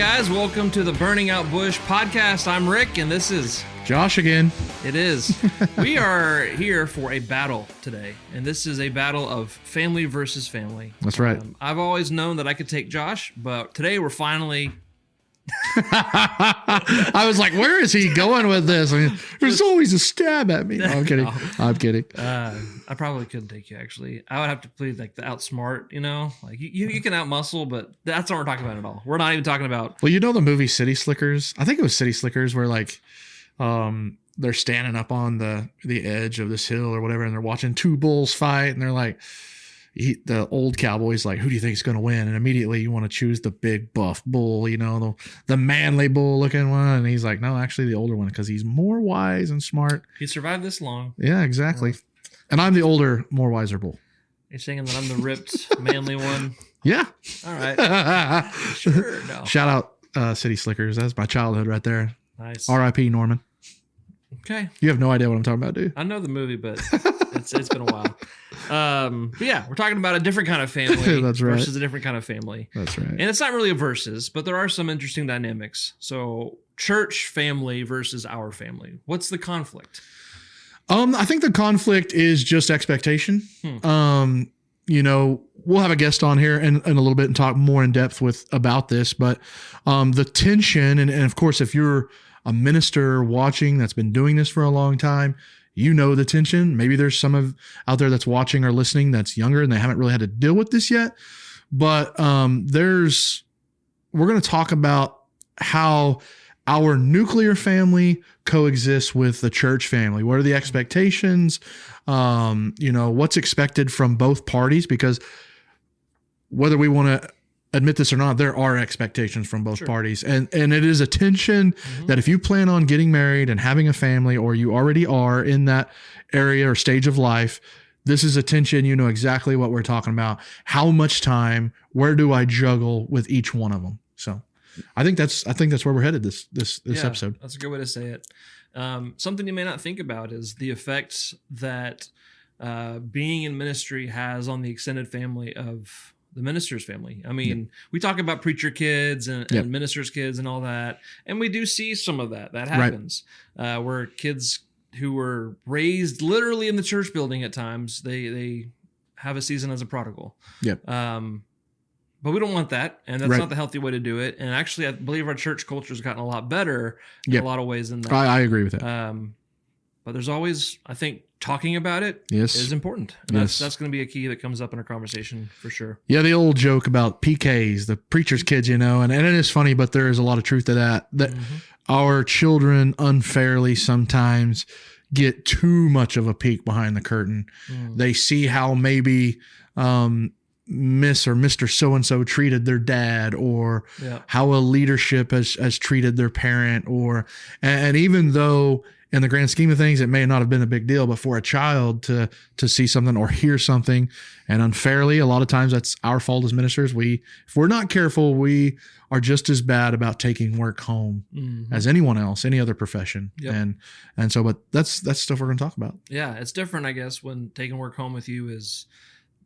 guys, welcome to the Burning Out Bush podcast. I'm Rick, and this is Josh again. It is. We are here for a battle today, and this is a battle of family versus family. That's right. I've always known that I could take Josh, but today we're finally... I was like, where is he going with this? I mean, there's always a stab at me. No, I'm kidding. No. I'm kidding. I probably couldn't take you, actually. I would have to plead like the outsmart, you know? Like you can outmuscle, but that's not what we're talking about at all. We're not even talking about... Well, you know the movie City Slickers? I think it was City Slickers where like they're standing up on the edge of this hill or whatever, and they're watching two bulls fight, and they're like... the old cowboy's like, who do you think is going to win? And immediately you want to choose the big buff bull, you know, the manly bull looking one. And he's like, no, actually the older one, because he's more wise and smart. He survived this long. Yeah, exactly. And I'm the older, more wiser bull. You're saying that I'm the ripped, manly one? Yeah. All right. Sure. No. Shout out City Slickers. That's my childhood right there. Nice. R.I.P. Norman. Okay. You have no idea what I'm talking about, do you? I know the movie, but it's been a while. But yeah, we're talking about a different kind of family That's right. versus a different kind of family. That's right. And it's not really a versus, but there are some interesting dynamics. So church family versus our family. What's the conflict? I think the conflict is just expectation. You know, we'll have a guest on here in a little bit and talk more in depth about this, but the tension, and of course, if you're a minister watching that's been doing this for a long time, you know the tension. Maybe there's some out there that's watching or listening that's younger and they haven't really had to deal with this yet. But we're going to talk about how our nuclear family coexists with the church family. What are the expectations? You know, what's expected from both parties? Because whether we want to admit this or not, there are expectations from both parties. And it is a tension that if you plan on getting married and having a family, or you already are in that area or stage of life, this is a tension. You know exactly what we're talking about. How much time, where do I juggle with each one of them? So I think that's where we're headed this episode. That's a good way to say it. Something you may not think about is the effects that being in ministry has on the extended family of the minister's family. I mean, we talk about preacher kids and ministers' kids and all that, and we do see some of that happens, where kids who were raised literally in the church building at times, they have a season as a prodigal. But we don't want that, and that's not the healthy way to do it. And actually, I believe our church culture has gotten a lot better in a lot of ways than that. I agree with that. But there's always, I think, talking about it is important. And that's going to be a key that comes up in our conversation for sure. Yeah, the old joke about PKs, the preacher's kids, you know, and it is funny, but there is a lot of truth to that our children unfairly sometimes get too much of a peek behind the curtain. They see how maybe Miss or Mr. So-and-so treated their dad, or how a leadership has treated their parent, and even though in the grand scheme of things, it may not have been a big deal, but for a child to see something or hear something, and unfairly, a lot of times that's our fault as ministers. If we're not careful, we are just as bad about taking work home as anyone else, any other profession. And so, but that's stuff we're going to talk about. Yeah, it's different, I guess, when taking work home with you is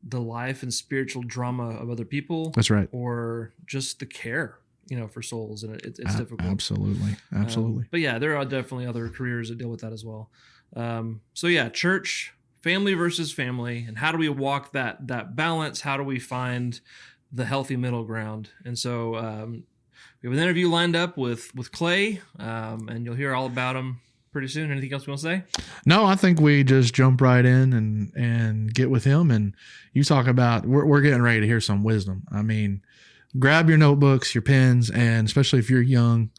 the life and spiritual drama of other people. That's right. Or just the care, you know, for souls, and it's difficult. Absolutely. But yeah, there are definitely other careers that deal with that as well. So yeah, church, family versus family, and how do we walk that balance? How do we find the healthy middle ground? And so we have an interview lined up with Clay, and you'll hear all about him pretty soon. Anything else you want to say? No, I think we just jump right in and get with him, and you talk about, we're getting ready to hear some wisdom. I mean, grab your notebooks, your pens, and especially if you're young,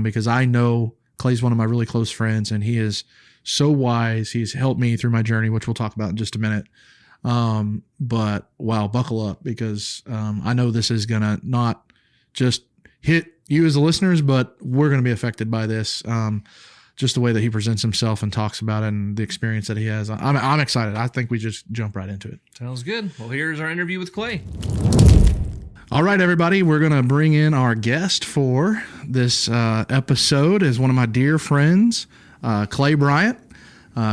because I know Clay's one of my really close friends, and he is so wise. He's helped me through my journey, which we'll talk about in just a minute. But wow, buckle up, because I know this is going to not just hit you as the listeners, but we're going to be affected by this. Just the way that he presents himself and talks about it and the experience that he has. I'm excited. I think we just jump right into it. Sounds good. Well, here's our interview with Clay. All right, everybody, we're going to bring in our guest for this episode is one of my dear friends, Clay Bryant.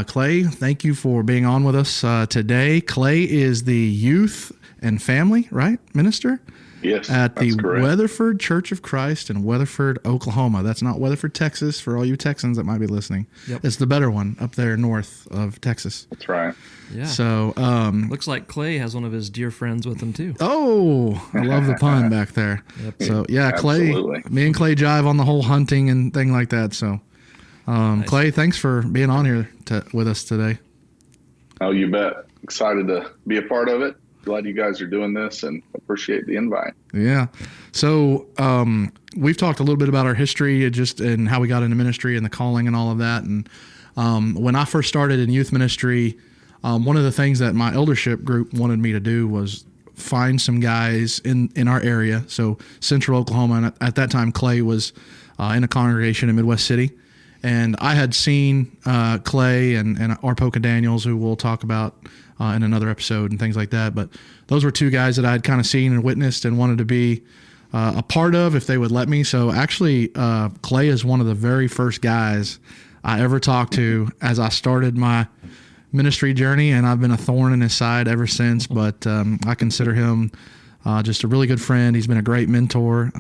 Clay, thank you for being on with us today. Clay is the youth and family, right, minister? Yes, at the correct. Weatherford Church of Christ in Weatherford, Oklahoma. That's not Weatherford, Texas, for all you Texans that might be listening. Yep. It's the better one up there north of Texas. That's right. Yeah. So looks like Clay has one of his dear friends with him too. Oh, I love the pun back there. Yep. So yeah, Clay, Absolutely. me and Clay jive on the whole hunting and thing like that. So nice. Clay, thanks for being on here with us today. Oh, you bet. Excited to be a part of it. Glad you guys are doing this and appreciate the invite. Yeah. So we've talked a little bit about our history and how we got into ministry and the calling and all of that. And when I first started in youth ministry, one of the things that my eldership group wanted me to do was find some guys in our area. So Central Oklahoma. And at that time, Clay was in a congregation in Midwest City. And I had seen Clay and Arpoka Daniels, who we'll talk about in another episode and things like that. But those were two guys that I had kind of seen and witnessed and wanted to be a part of if they would let me. So actually, Clay is one of the very first guys I ever talked to as I started my ministry journey, and I've been a thorn in his side ever since. But I consider him just a really good friend. He's been a great mentor.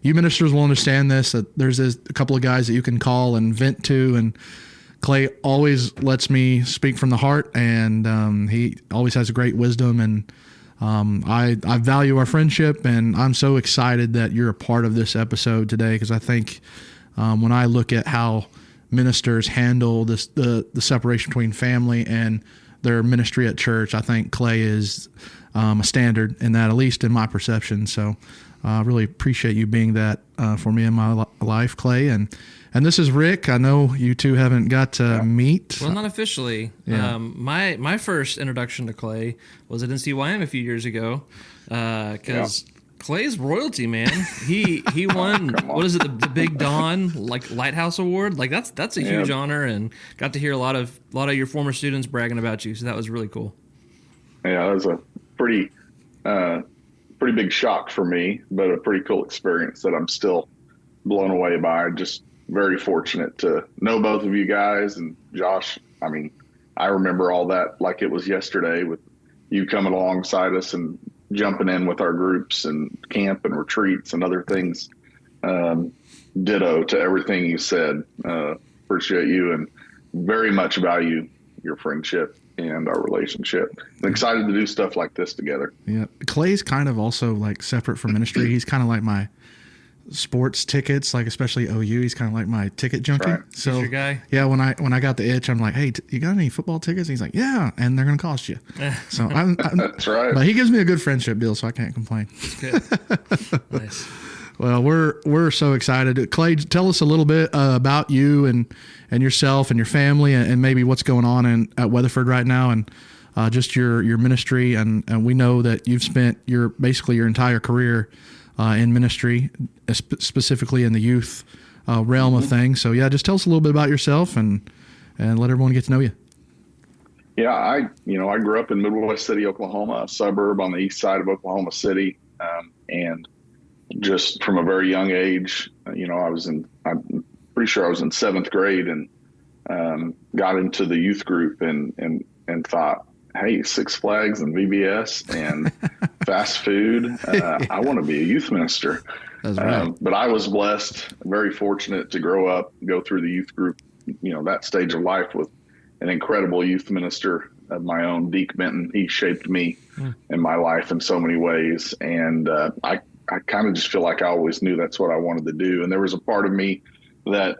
You ministers will understand this, that there's a couple of guys that you can call and vent to, and Clay always lets me speak from the heart, and he always has great wisdom, and I value our friendship, and I'm so excited that you're a part of this episode today, because I think when I look at how ministers handle the separation between family and their ministry at church, I think Clay is a standard in that, at least in my perception. So I really appreciate you being that for me in my life, Clay. And this is Rick. I know you two haven't got to meet. Well, not officially. Yeah. My first introduction to Clay was at NCYM a few years ago, because Clay's royalty, man. He won what is it, the Big Dawn Lighthouse Award? That's a huge honor, and got to hear a lot of your former students bragging about you. So that was really cool. Yeah, that was a pretty big shock for me, but a pretty cool experience that I'm still blown away by. Just very fortunate to know both of you guys, and Josh. I mean, I remember all that like it was yesterday, with you coming alongside us and jumping in with our groups and camp and retreats and other things. Ditto to everything you said. Appreciate you and very much value your friendship and our relationship. I'm excited to do stuff like this together. Yeah. Clay's kind of also like separate from ministry. He's kind of like my sports tickets, like especially OU. He's kind of like my ticket junkie. Right. So he's your guy. Yeah, when I got the itch, I'm like, hey, you got any football tickets? And he's like, yeah, and they're gonna cost you. So I'm that's right. But he gives me a good friendship deal, so I can't complain. Good. Nice. Well, we're so excited. Clay, tell us a little bit about you and yourself and your family, and maybe what's going on at Weatherford right now, and just your ministry. And we know that you've spent basically your entire career in ministry, specifically in the youth realm of things. So yeah, just tell us a little bit about yourself and let everyone get to know you. Yeah, I grew up in Midwest City, Oklahoma, a suburb on the east side of Oklahoma City, and just from a very young age, I'm pretty sure I was in 7th grade, and got into the youth group and thought, hey, Six Flags and VBS and fast food. I want to be a youth minister. That's right. But I was blessed, very fortunate to grow up, go through the youth group, that stage of life with an incredible youth minister of my own, Deke Benton. He shaped me in my life in so many ways. And I kind of just feel like I always knew that's what I wanted to do. And there was a part of me that,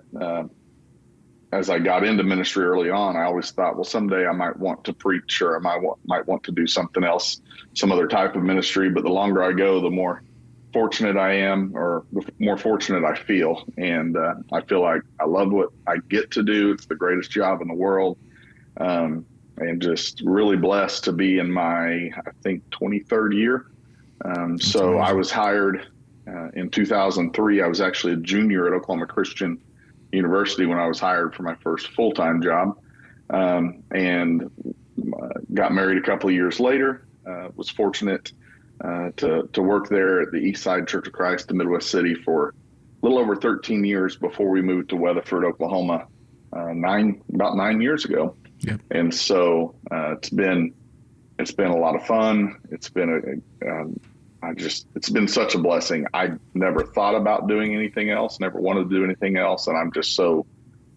as I got into ministry early on, I always thought, well, someday I might want to preach, or I might want to do something else, some other type of ministry. But the longer I go, the more fortunate I am, or the more fortunate I feel. And I feel like I love what I get to do. It's the greatest job in the world. And just really blessed to be in my, I think, 23rd year. So I was hired in 2003. I was actually a junior at Oklahoma Christian University when I was hired for my first full-time job, and got married a couple of years later. Was fortunate to work there at the East Side Church of Christ in Midwest City for a little over 13 years before we moved to Weatherford, Oklahoma, about 9 years ago. Yep. And so it's been a lot of fun. It's been it's been such a blessing. I never thought about doing anything else, never wanted to do anything else. And I'm just so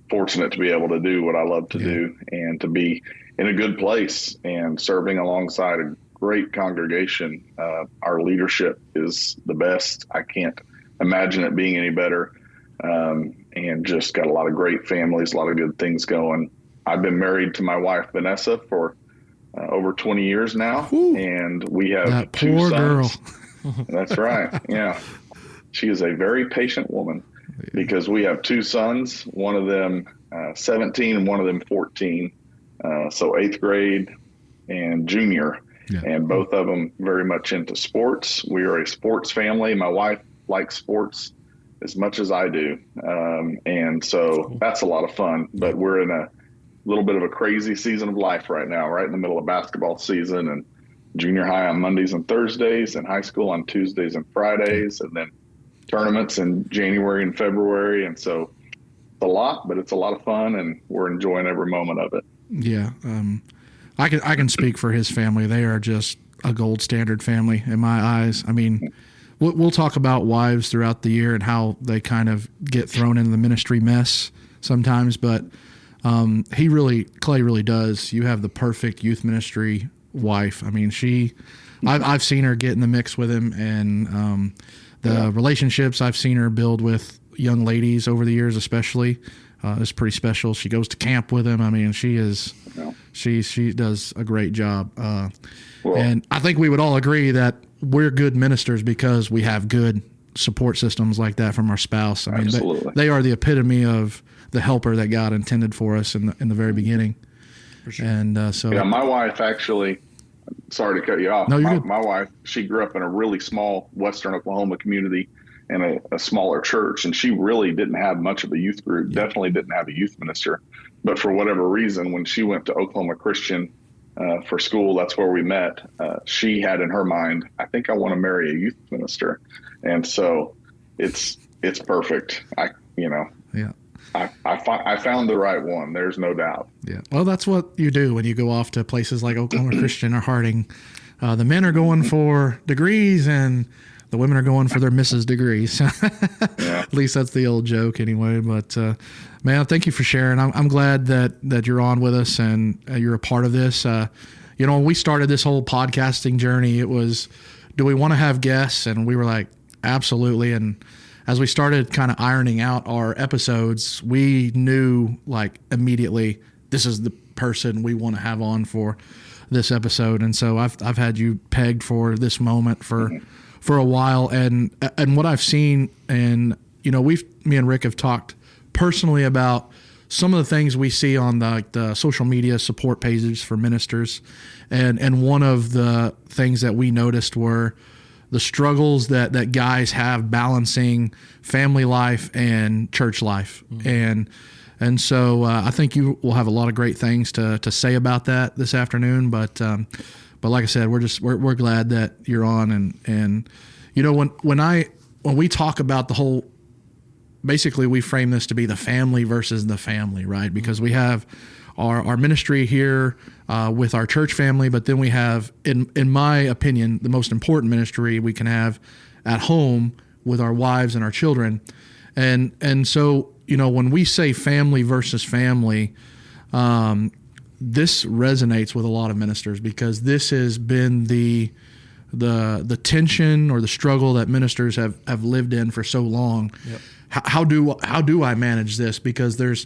fortunate to be able to do what I love to do and to be in a good place and serving alongside a great congregation. Our leadership is the best. I can't imagine it being any better. And just got a lot of great families, a lot of good things going. I've been married to my wife, Vanessa, for over 20 years now. Ooh, and we have two sons. Girl. That's right. Yeah. She is a very patient woman because we have two sons, one of them 17 and one of them 14. So 8th grade and junior. Yeah. And both of them very much into sports. We are a sports family. My wife likes sports as much as I do. And so that's a lot of fun, but we're in a little bit of a crazy season of life right now, right in the middle of basketball season, and junior high on Mondays and Thursdays and high school on Tuesdays and Fridays, and then tournaments in January and February. And so it's a lot, but it's a lot of fun and we're enjoying every moment of it. Yeah. I can speak for his family. They are just a gold standard family in my eyes. I mean, we'll talk about wives throughout the year and how they kind of get thrown into the ministry mess sometimes, but Clay really does. You have the perfect youth ministry wife. I mean, I've seen her get in the mix with him, and the relationships I've seen her build with young ladies over the years, especially, is pretty special. She goes to camp with him. I mean, she does a great job. And I think we would all agree that we're good ministers because we have good support systems like that from our spouse. I mean, they are the epitome of the helper that God intended for us in the very beginning. For sure. And my wife actually, sorry to cut you off. No, my wife, she grew up in a really small Western Oklahoma community and a smaller church, and she really didn't have much of a youth group. Yeah. Definitely didn't have a youth minister. But for whatever reason, when she went to Oklahoma Christian for school, that's where we met. She had in her mind, I think I want to marry a youth minister, and so it's perfect. I found the right one. There's no doubt. Yeah. Well, that's what you do when you go off to places like Oklahoma Christian or Harding. The men are going for degrees and the women are going for their Mrs. degrees. At least that's the old joke anyway. But, man, thank you for sharing. I'm glad that you're on with us and you're a part of this. When we started this whole podcasting journey, it was, do we want to have guests? And we were like, absolutely. And as we started kind of ironing out our episodes, we knew like immediately this is the person we want to have on for this episode. And so I've had you pegged for this moment for a while. And what I've seen, and me and Rick have talked personally about some of the things we see on the social media support pages for ministers. And one of the things that we noticed were the struggles that guys have balancing family life and church life. Mm-hmm. And so I think you will have a lot of great things to say about that this afternoon. But like I said, we're glad that you're on. And when we talk about the whole, basically we frame this to be the family versus the family, right? Because we have our ministry here with our church family, but then we have, in my opinion, the most important ministry we can have at home with our wives and our children. And so, when we say family versus family, this resonates with a lot of ministers because this has been the tension or the struggle that ministers have lived in for so long. Yep. How do I manage this? Because there's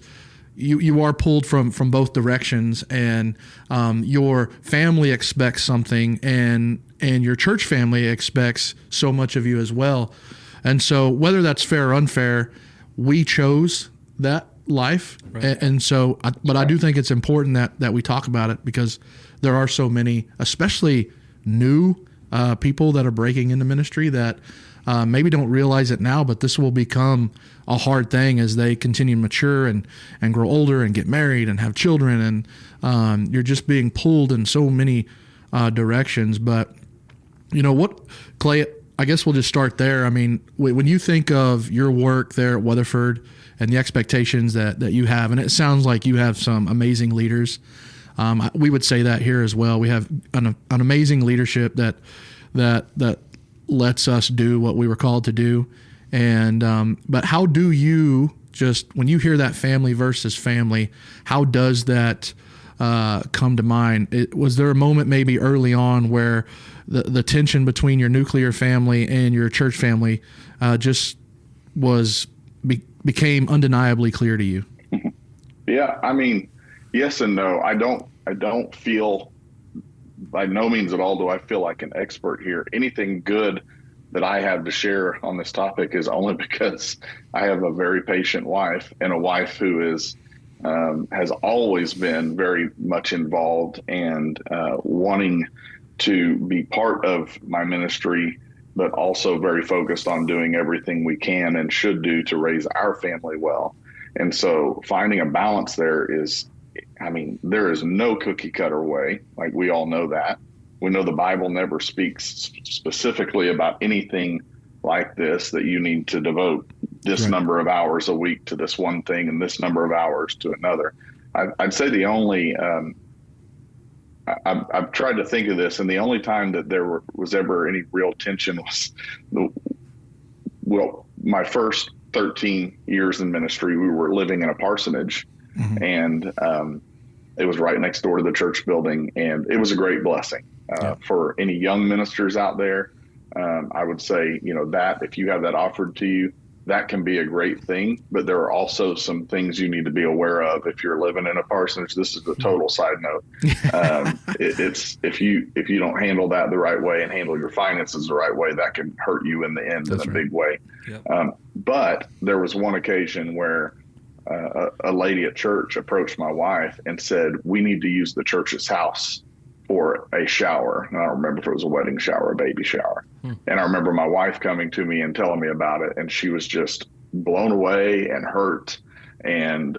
you are pulled from both directions, and your family expects something, and your church family expects so much of you as well. And so whether that's fair or unfair, we chose that life. Right. And so, but I do think it's important that we talk about it because there are so many, especially new people that are breaking into ministry that maybe don't realize it now, but this will become a hard thing as they continue to mature and grow older and get married and have children. And you're just being pulled in so many directions. But what, Clay, I guess we'll just start there. I mean, when you think of your work there at Weatherford and the expectations that you have, and it sounds like you have some amazing leaders. We would say that here as well. We have an amazing leadership that lets us do what we were called to do. And but how do you, just when you hear that family versus family, how does that come to mind? Was there a moment maybe early on where the tension between your nuclear family and your church family just became undeniably clear to you? Yeah, I mean, yes and no. I don't feel, by no means at all do I feel like an expert here. Anything good that I have to share on this topic is only because I have a very patient wife, and a wife who is has always been very much involved and wanting to be part of my ministry, but also very focused on doing everything we can and should do to raise our family well. And so finding a balance there is, I mean, there is no cookie cutter way. Like, we all know that. We know the Bible never speaks specifically about anything like this, that you need to devote this number of hours a week to this one thing and this number of hours to another. I'd say the only, I've tried to think of this, and the only time that there was ever any real tension was my first 13 years in ministry. We were living in a parsonage, and it was right next door to the church building, and it was a great blessing for any young ministers out there. I would say, that if you have that offered to you, that can be a great thing, but there are also some things you need to be aware of if you're living in a parsonage. This is a total side note. It's if you don't handle that the right way and handle your finances the right way, that can hurt you in the end in a big way. Yep. But there was one occasion where a lady at church approached my wife and said, "We need to use the church's house for a shower." And I don't remember if it was a wedding shower or a baby shower. And I remember my wife coming to me and telling me about it, and she was just blown away and hurt. And,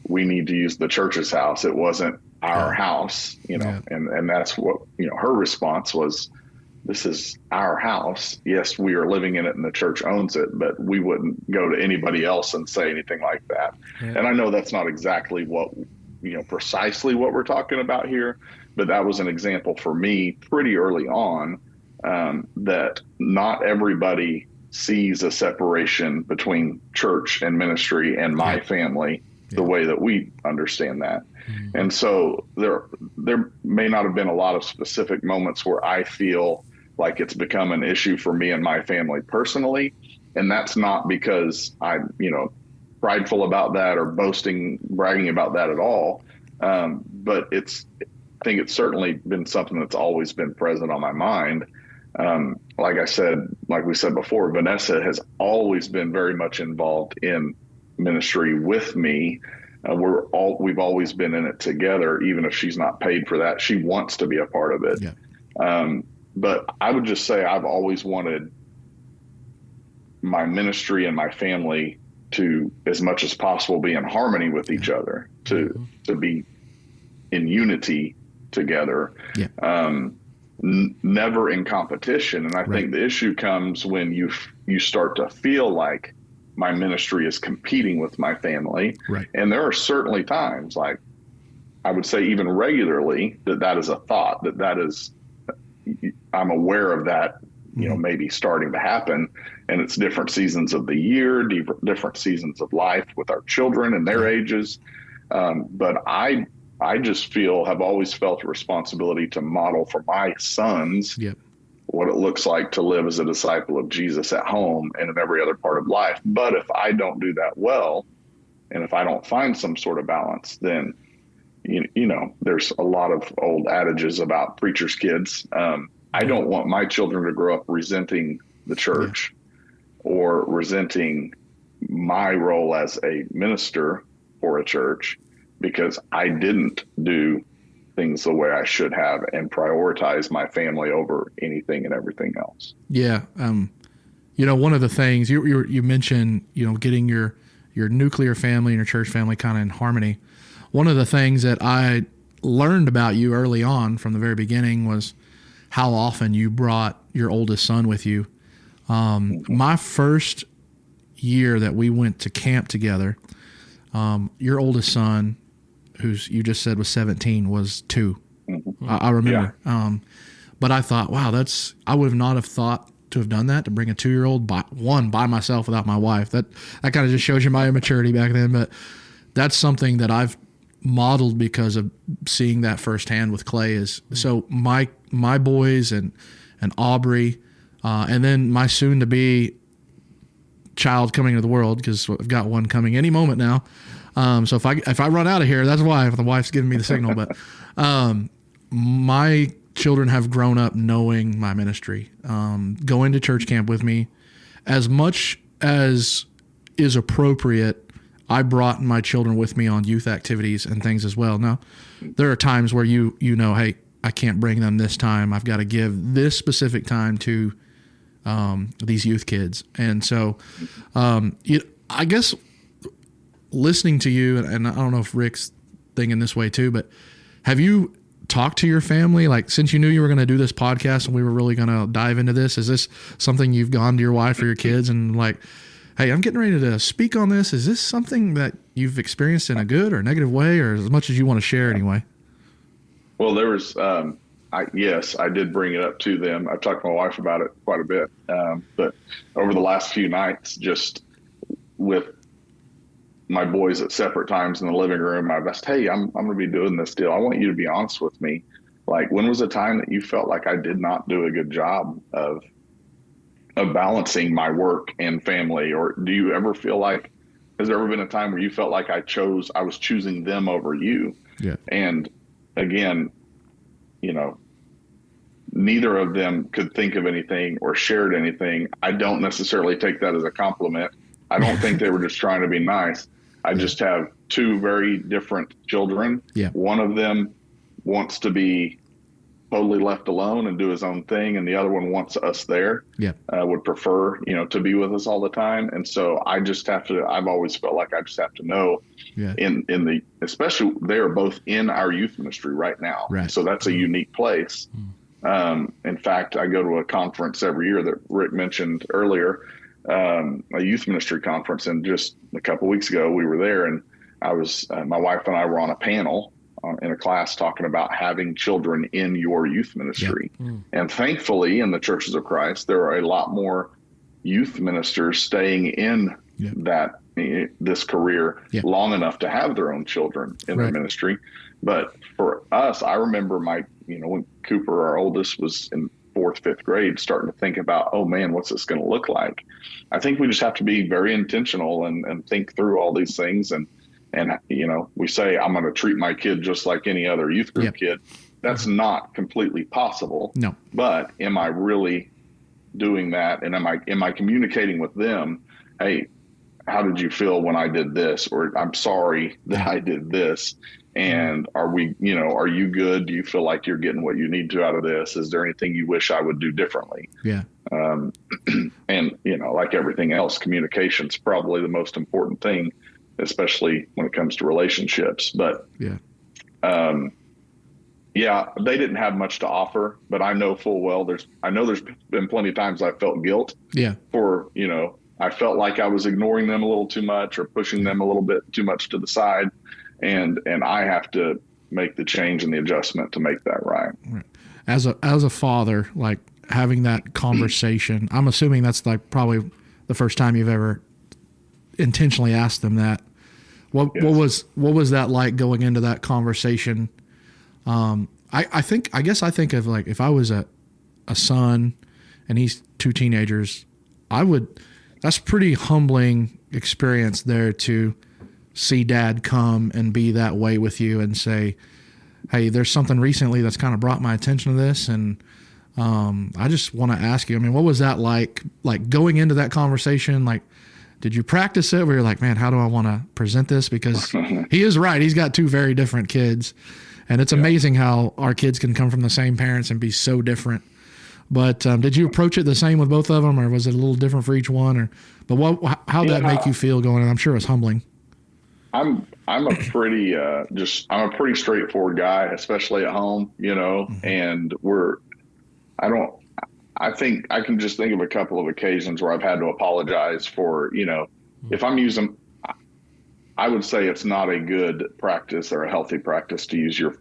we need to use the church's house. It wasn't our house, and that's what, her response was, "This is our house. Yes, we are living in it and the church owns it, but we wouldn't go to anybody else and say anything like that." And I know that's not exactly what, precisely what we're talking about here, but that was an example for me pretty early on, that not everybody sees a separation between church and ministry and my family the way that we understand that. And so there may not have been a lot of specific moments where I feel like it's become an issue for me and my family personally. And that's not because I'm, prideful about that or bragging about that at all. But I think it's certainly been something that's always been present on my mind. Like we said before, Vanessa has always been very much involved in ministry with me. We've always been in it together, even if she's not paid for that. She wants to be a part of it. Yeah. But I would just say I've always wanted my ministry and my family to, as much as possible, be in harmony with each other, to be in unity together. Yeah. Never in competition. And I think the issue comes when you start to feel like my ministry is competing with my family. Right. And there are certainly times, like I would say even regularly, that is a thought, that is, I'm aware of that, maybe starting to happen. And it's different seasons of the year, different seasons of life with our children and their ages. But I just have always felt a responsibility to model for my sons what it looks like to live as a disciple of Jesus at home and in every other part of life. But if I don't do that well, and if I don't find some sort of balance, then, there's a lot of old adages about preachers' kids. I don't want my children to grow up resenting the church or resenting my role as a minister for a church, because I didn't do things the way I should have and prioritize my family over anything and everything else. Yeah. One of the things you mentioned, getting your nuclear family and your church family kind of in harmony. One of the things that I learned about you early on from the very beginning was how often you brought your oldest son with you. My first year that we went to camp together, your oldest son, who's you just said was 17, was 2. I remember. Yeah. But I thought, wow, I would not have thought to have done that, to bring a 2-year-old by myself without my wife. That kind of just shows you my immaturity back then. But that's something that I've modeled because of seeing that firsthand with Clay. Is so my boys and Aubrey, and then my soon to be child coming into the world, because I've got one coming any moment now. So if I run out of here, that's why, if the wife's giving me the signal. But my children have grown up knowing my ministry, going to church camp with me as much as is appropriate. I brought my children with me on youth activities and things as well. Now, there are times where you know, hey, I can't bring them this time. I've got to give this specific time to these youth kids. And so I guess listening to you, and I don't know if Rick's thinking this way too, but have you talked to your family? Like, since you knew you were going to do this podcast and we were really going to dive into this, is this something you've gone to your wife or your kids and like, hey, I'm getting ready to speak on this. Is this something that you've experienced in a good or negative way, or as much as you want to share anyway? Well, there was, yes, I did bring it up to them. I've talked to my wife about it quite a bit. But over the last few nights, just with my boys at separate times in the living room, I've asked, hey, I'm going to be doing this deal. I want you to be honest with me. Like, when was a time that you felt like I did not do a good job of balancing my work and family? Or do you ever feel like, has there ever been a time where you felt like I was choosing them over you? Yeah. And again, you know, neither of them could think of anything or shared anything. I don't necessarily take that as a compliment. I don't think they were just trying to be nice. I just have two very different children. Yeah. One of them wants to be totally left alone and do his own thing, and the other one wants us there. Yeah. Would prefer, to be with us all the time. And so I just have to, I've always felt like I just have to know especially they're both in our youth ministry right now. Right. So that's a unique place. In fact, I go to a conference every year that Rick mentioned earlier, a youth ministry conference. And just a couple of weeks ago, we were there, and I was, my wife and I were on a panel in a class talking about having children in your youth ministry. And thankfully, in the Churches of Christ, there are a lot more youth ministers staying in this career long enough to have their own children in their ministry. But for us, I remember when Cooper, our oldest, was in 4th, 5th grade, starting to think about, oh man, what's this going to look like? I think we just have to be very intentional and think through all these things. And we say, I'm going to treat my kid just like any other youth group kid. That's not completely possible. No. But am I really doing that? And am I communicating with them? Hey, how did you feel when I did this? Or I'm sorry that I did this. And are you good? Do you feel like you're getting what you need to out of this? Is there anything you wish I would do differently? Yeah. And, like everything else, communication's probably the most important thing, especially when it comes to relationships. But they didn't have much to offer, but I know full well there's been plenty of times I felt guilt for, I felt like I was ignoring them a little too much or pushing them a little bit too much to the side. And I have to make the change and the adjustment to make that right. As a father, like having that conversation, I'm assuming that's like probably the first time you've ever intentionally asked them that. What was that like going into that conversation? I think of like, if I was a son and he's 2 teenagers, that's pretty humbling experience there to see dad come and be that way with you and say, hey, there's something recently that's kind of brought my attention to this. And I just want to ask you, what was that like going into that conversation? Like, did you practice it where you're like, man, how do I want to present this? Because he is right. He's got 2 very different kids, and it's amazing how our kids can come from the same parents and be so different. But did you approach it the same with both of them, or was it a little different for each one? How'd that make you feel going in? I'm sure it was humbling. I'm a pretty straightforward guy, especially at home, and I think I can just think of a couple of occasions where I've had to apologize for, if I'm using, I would say it's not a good practice or a healthy practice to use your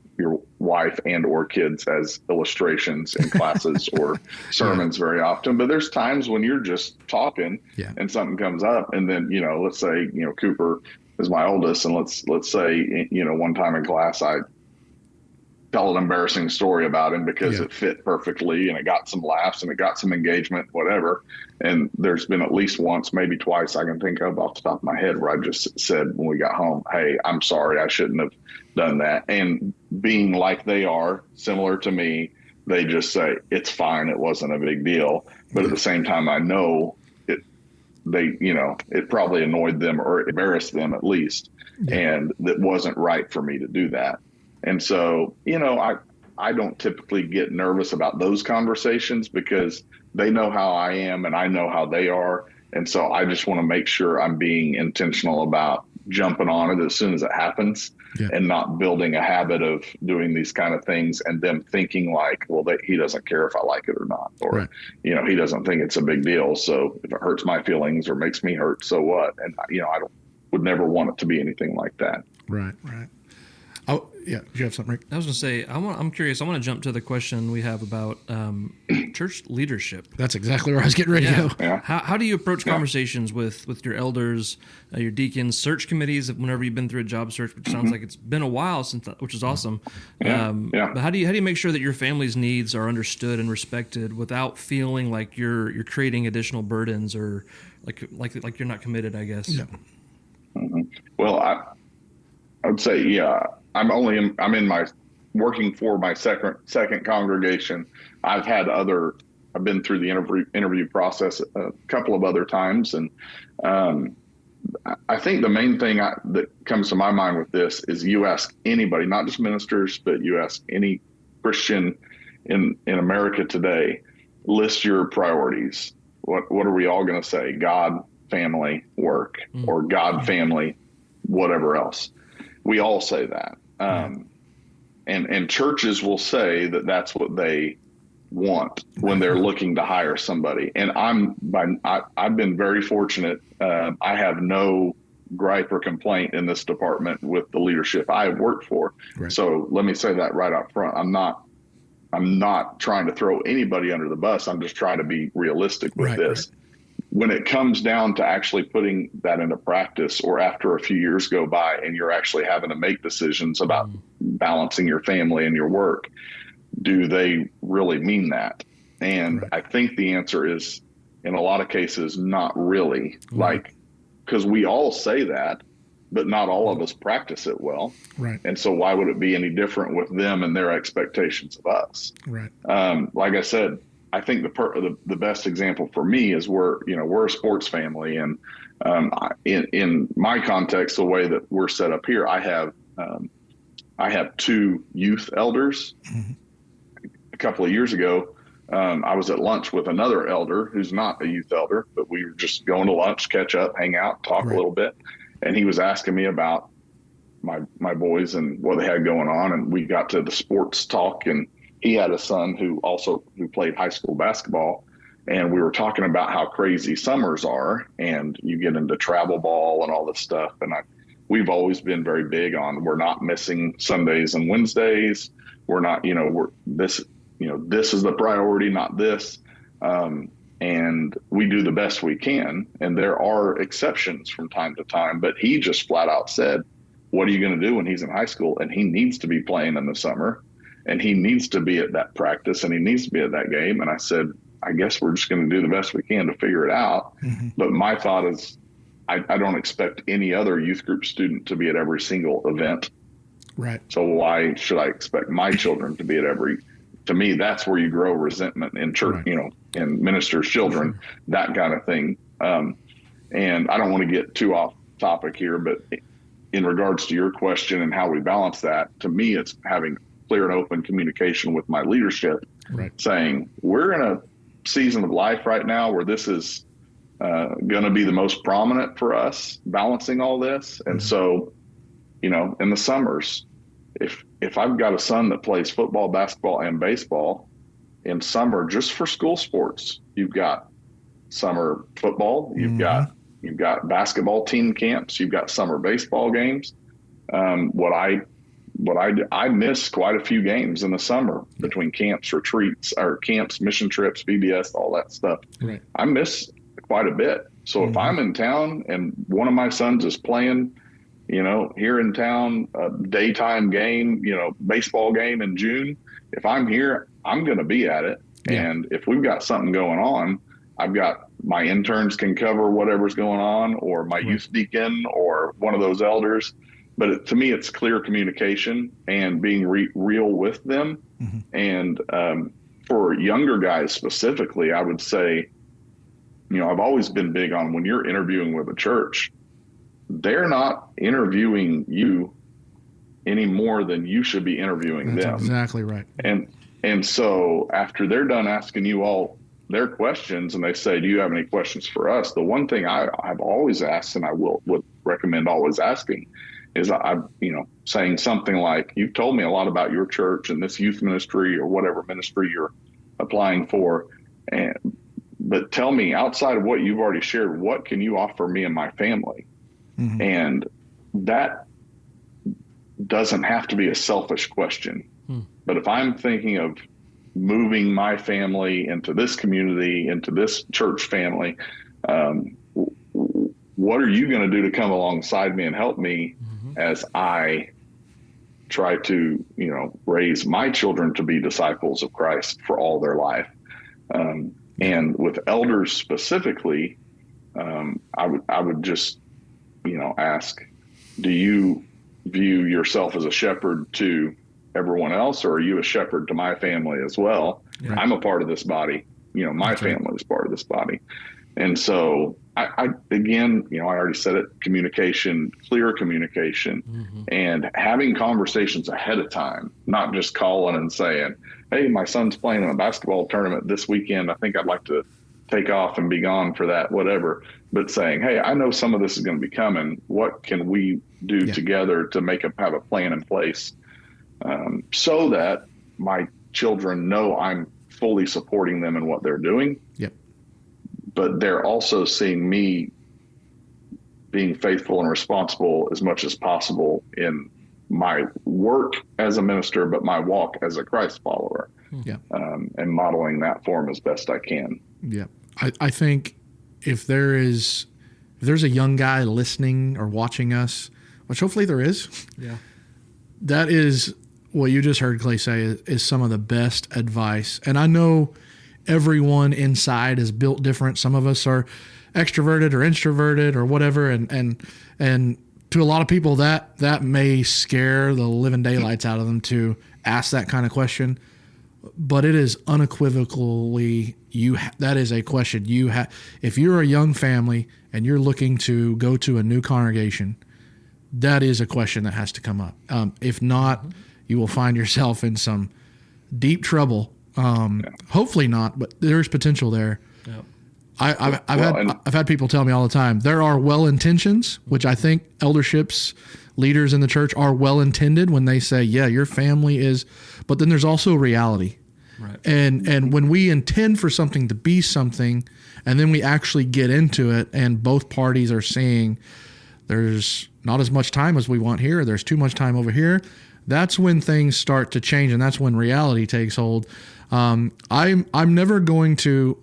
wife and or kids as illustrations in classes or sermons very often. But there's times when you're just talking and something comes up, and then, let's say, Cooper is my oldest, and let's say, one time in class I tell an embarrassing story about him because it fit perfectly and it got some laughs and it got some engagement, whatever. And there's been at least once, maybe twice I can think of off the top of my head, where I just said when we got home, hey, I'm sorry, I shouldn't have done that. And being like they are, similar to me, they just say, it's fine, it wasn't a big deal. But at the same time, I know it probably annoyed them or embarrassed them at least. And it wasn't right for me to do that. And so, I don't typically get nervous about those conversations because they know how I am and I know how they are. And so I just want to make sure I'm being intentional about jumping on it as soon as it happens and not building a habit of doing these kind of things and them thinking like, well, he doesn't care if I like it or not, or, he doesn't think it's a big deal. So if it hurts my feelings or makes me hurt, so what? And, would never want it to be anything like that. Right. Oh, yeah. Do you have something, Rick? I was going to say, I'm curious. I want to jump to the question we have about church leadership. That's exactly where I was getting ready to go. Yeah. How do you approach conversations with your elders, your deacons, search committees, whenever you've been through a job search, which sounds like it's been a while since, which is awesome. But how do you make sure that your family's needs are understood and respected without feeling like you're creating additional burdens or like you're not committed, I guess? Yeah. Mm-hmm. Well, I would say, I'm in my working for my second congregation. I've been through the interview process a couple of other times. And I think the main thing that comes to my mind with this is you ask anybody, not just ministers, but you ask any Christian in America today, list your priorities. What are we all going to say? God, family, work, or God, family, whatever else. We all say that. And churches will say that that's what they want when they're looking to hire somebody. And I've been very fortunate. I have no gripe or complaint in this department with the leadership I have worked for. Right. So let me say that right up front. I'm not trying to throw anybody under the bus. I'm just trying to be realistic with this. Right. When it comes down to actually putting that into practice, or after a few years go by and you're actually having to make decisions about balancing your family and your work, do they really mean that? And I think the answer is, in a lot of cases, not really. Because we all say that, but not all of us practice it well. Right. And so why would it be any different with them and their expectations of us? Right. Like I said, I think the best example for me is we're a sports family, and in my context, the way that we're set up here, I have two youth elders. Mm-hmm. A couple of years ago, I was at lunch with another elder who's not a youth elder, but we were just going to lunch, catch up, hang out, talk a little bit, and he was asking me about my boys and what they had going on, and we got to the sports talk, and he had a son who played high school basketball, and we were talking about how crazy summers are, and you get into travel ball and all this stuff. And we've always been very big on, we're not missing Sundays and Wednesdays. We're not, this is the priority, not this. And we do the best we can. And there are exceptions from time to time, but he just flat out said, what are you going to do when he's in high school? And he needs to be playing in the summer. And he needs to be at that practice, and he needs to be at that game. And I said, I guess we're just going to do the best we can to figure it out. Mm-hmm. But my thought is, I don't expect any other youth group student to be at every single event. Right. So why should I expect my children to be at every? To me, that's where you grow resentment in church, in ministers' children, that kind of thing. And I don't want to get too off topic here, but in regards to your question and how we balance that, to me, it's having clear and open communication with my leadership, saying we're in a season of life right now where this is going to be the most prominent for us, balancing all this. And so, in the summers, if I've got a son that plays football, basketball, and baseball in summer, just for school sports, you've got summer football, you've got basketball team camps, you've got summer baseball games. What what I miss quite a few games in the summer between camps, retreats, or camps, mission trips, VBS, all that stuff. Right. I miss quite a bit. So if I'm in town and one of my sons is playing, here in town, a daytime game, baseball game in June, if I'm here, I'm going to be at it. Yeah. And if we've got something going on, I've got my interns can cover whatever's going on, or my youth deacon or one of those elders. But to me, it's clear communication and being real with them. Mm-hmm. And for younger guys specifically, I would say, I've always been big on when you're interviewing with a church, they're not interviewing you any more than you should be interviewing them. Exactly right. And so after they're done asking you all their questions and they say, do you have any questions for us? The one thing I've always asked, and I would recommend always asking, is saying something like, you've told me a lot about your church and this youth ministry or whatever ministry you're applying for. But tell me, outside of what you've already shared, what can you offer me and my family? Mm-hmm. And that doesn't have to be a selfish question. But if I'm thinking of moving my family into this community, into this church family, what are you going to do to come alongside me and help me as I try to, raise my children to be disciples of Christ for all their life? And with elders specifically, I would just, ask, do you view yourself as a shepherd to everyone else, or are you a shepherd to my family as well? Right. I'm a part of this body. My family is part of this body. And so I again, I already said it, communication, clear communication, and having conversations ahead of time, not just calling and saying, hey, my son's playing in a basketball tournament this weekend. I think I'd like to take off and be gone for that, whatever. But saying, hey, I know some of this is going to be coming. What can we do together to have a plan in place so that my children know I'm fully supporting them in what they're doing? Yep. But they're also seeing me being faithful and responsible as much as possible in my work as a minister, but my walk as a Christ follower, and modeling that for them as best I can. Yeah. I think if there's a young guy listening or watching us, which hopefully there is, that is what you just heard Clay say is some of the best advice. And I know everyone inside is built different. Some of us are extroverted or introverted or whatever. And to a lot of people that may scare the living daylights out of them to ask that kind of question. But it is unequivocally that is a question you have. If you're a young family and you're looking to go to a new congregation, that is a question that has to come up. If not, you will find yourself in some deep trouble. Hopefully not, but there's potential there. Yep. I've had people tell me all the time, there are well intentions, which I think elderships, leaders in the church are well intended when they say, yeah, your family is, but then there's also reality. Right. And when we intend for something to be something, and then we actually get into it, and both parties are saying there's not as much time as we want here, there's too much time over here, that's when things start to change, and that's when reality takes hold. I'm never going to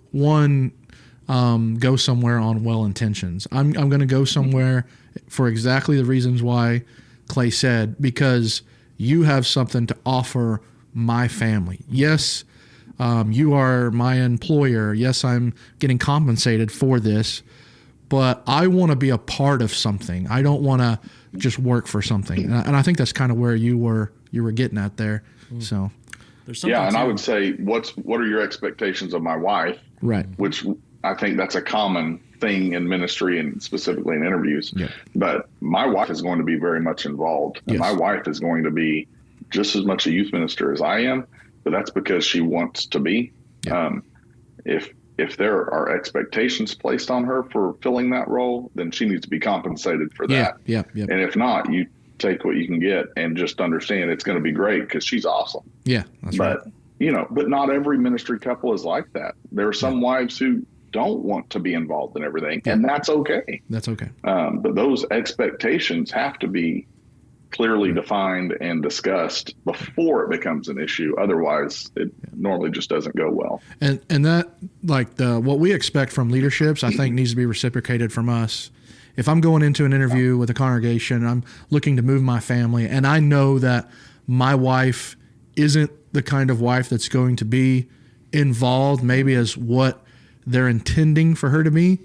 go somewhere on well intentions. I'm going to go somewhere for exactly the reasons why Clay said, because you have something to offer my family. Yes, you are my employer. Yes, I'm getting compensated for this, but I want to be a part of something. I don't want to just work for something. And I think that's kind of where you were getting at there. So, and I would say, what are your expectations of my wife? Right. Which I think that's a common thing in ministry and specifically in interviews. Yeah. But my wife is going to be very much involved. And my wife is going to be just as much a youth minister as I am, but that's because she wants to be. Yeah. If there are expectations placed on her for filling that role, then she needs to be compensated for that. Yeah. And if not, you take what you can get and just understand it's going to be great because she's awesome. Yeah, that's right. But not every ministry couple is like that. There are some wives who don't want to be involved in everything, and that's okay. That's okay. But those expectations have to be clearly defined and discussed before it becomes an issue. Otherwise, it normally just doesn't go well. And that, like, what we expect from leaderships, I think needs to be reciprocated from us. If I'm going into an interview with a congregation, I'm looking to move my family, and I know that my wife isn't the kind of wife that's going to be involved maybe as what they're intending for her to be,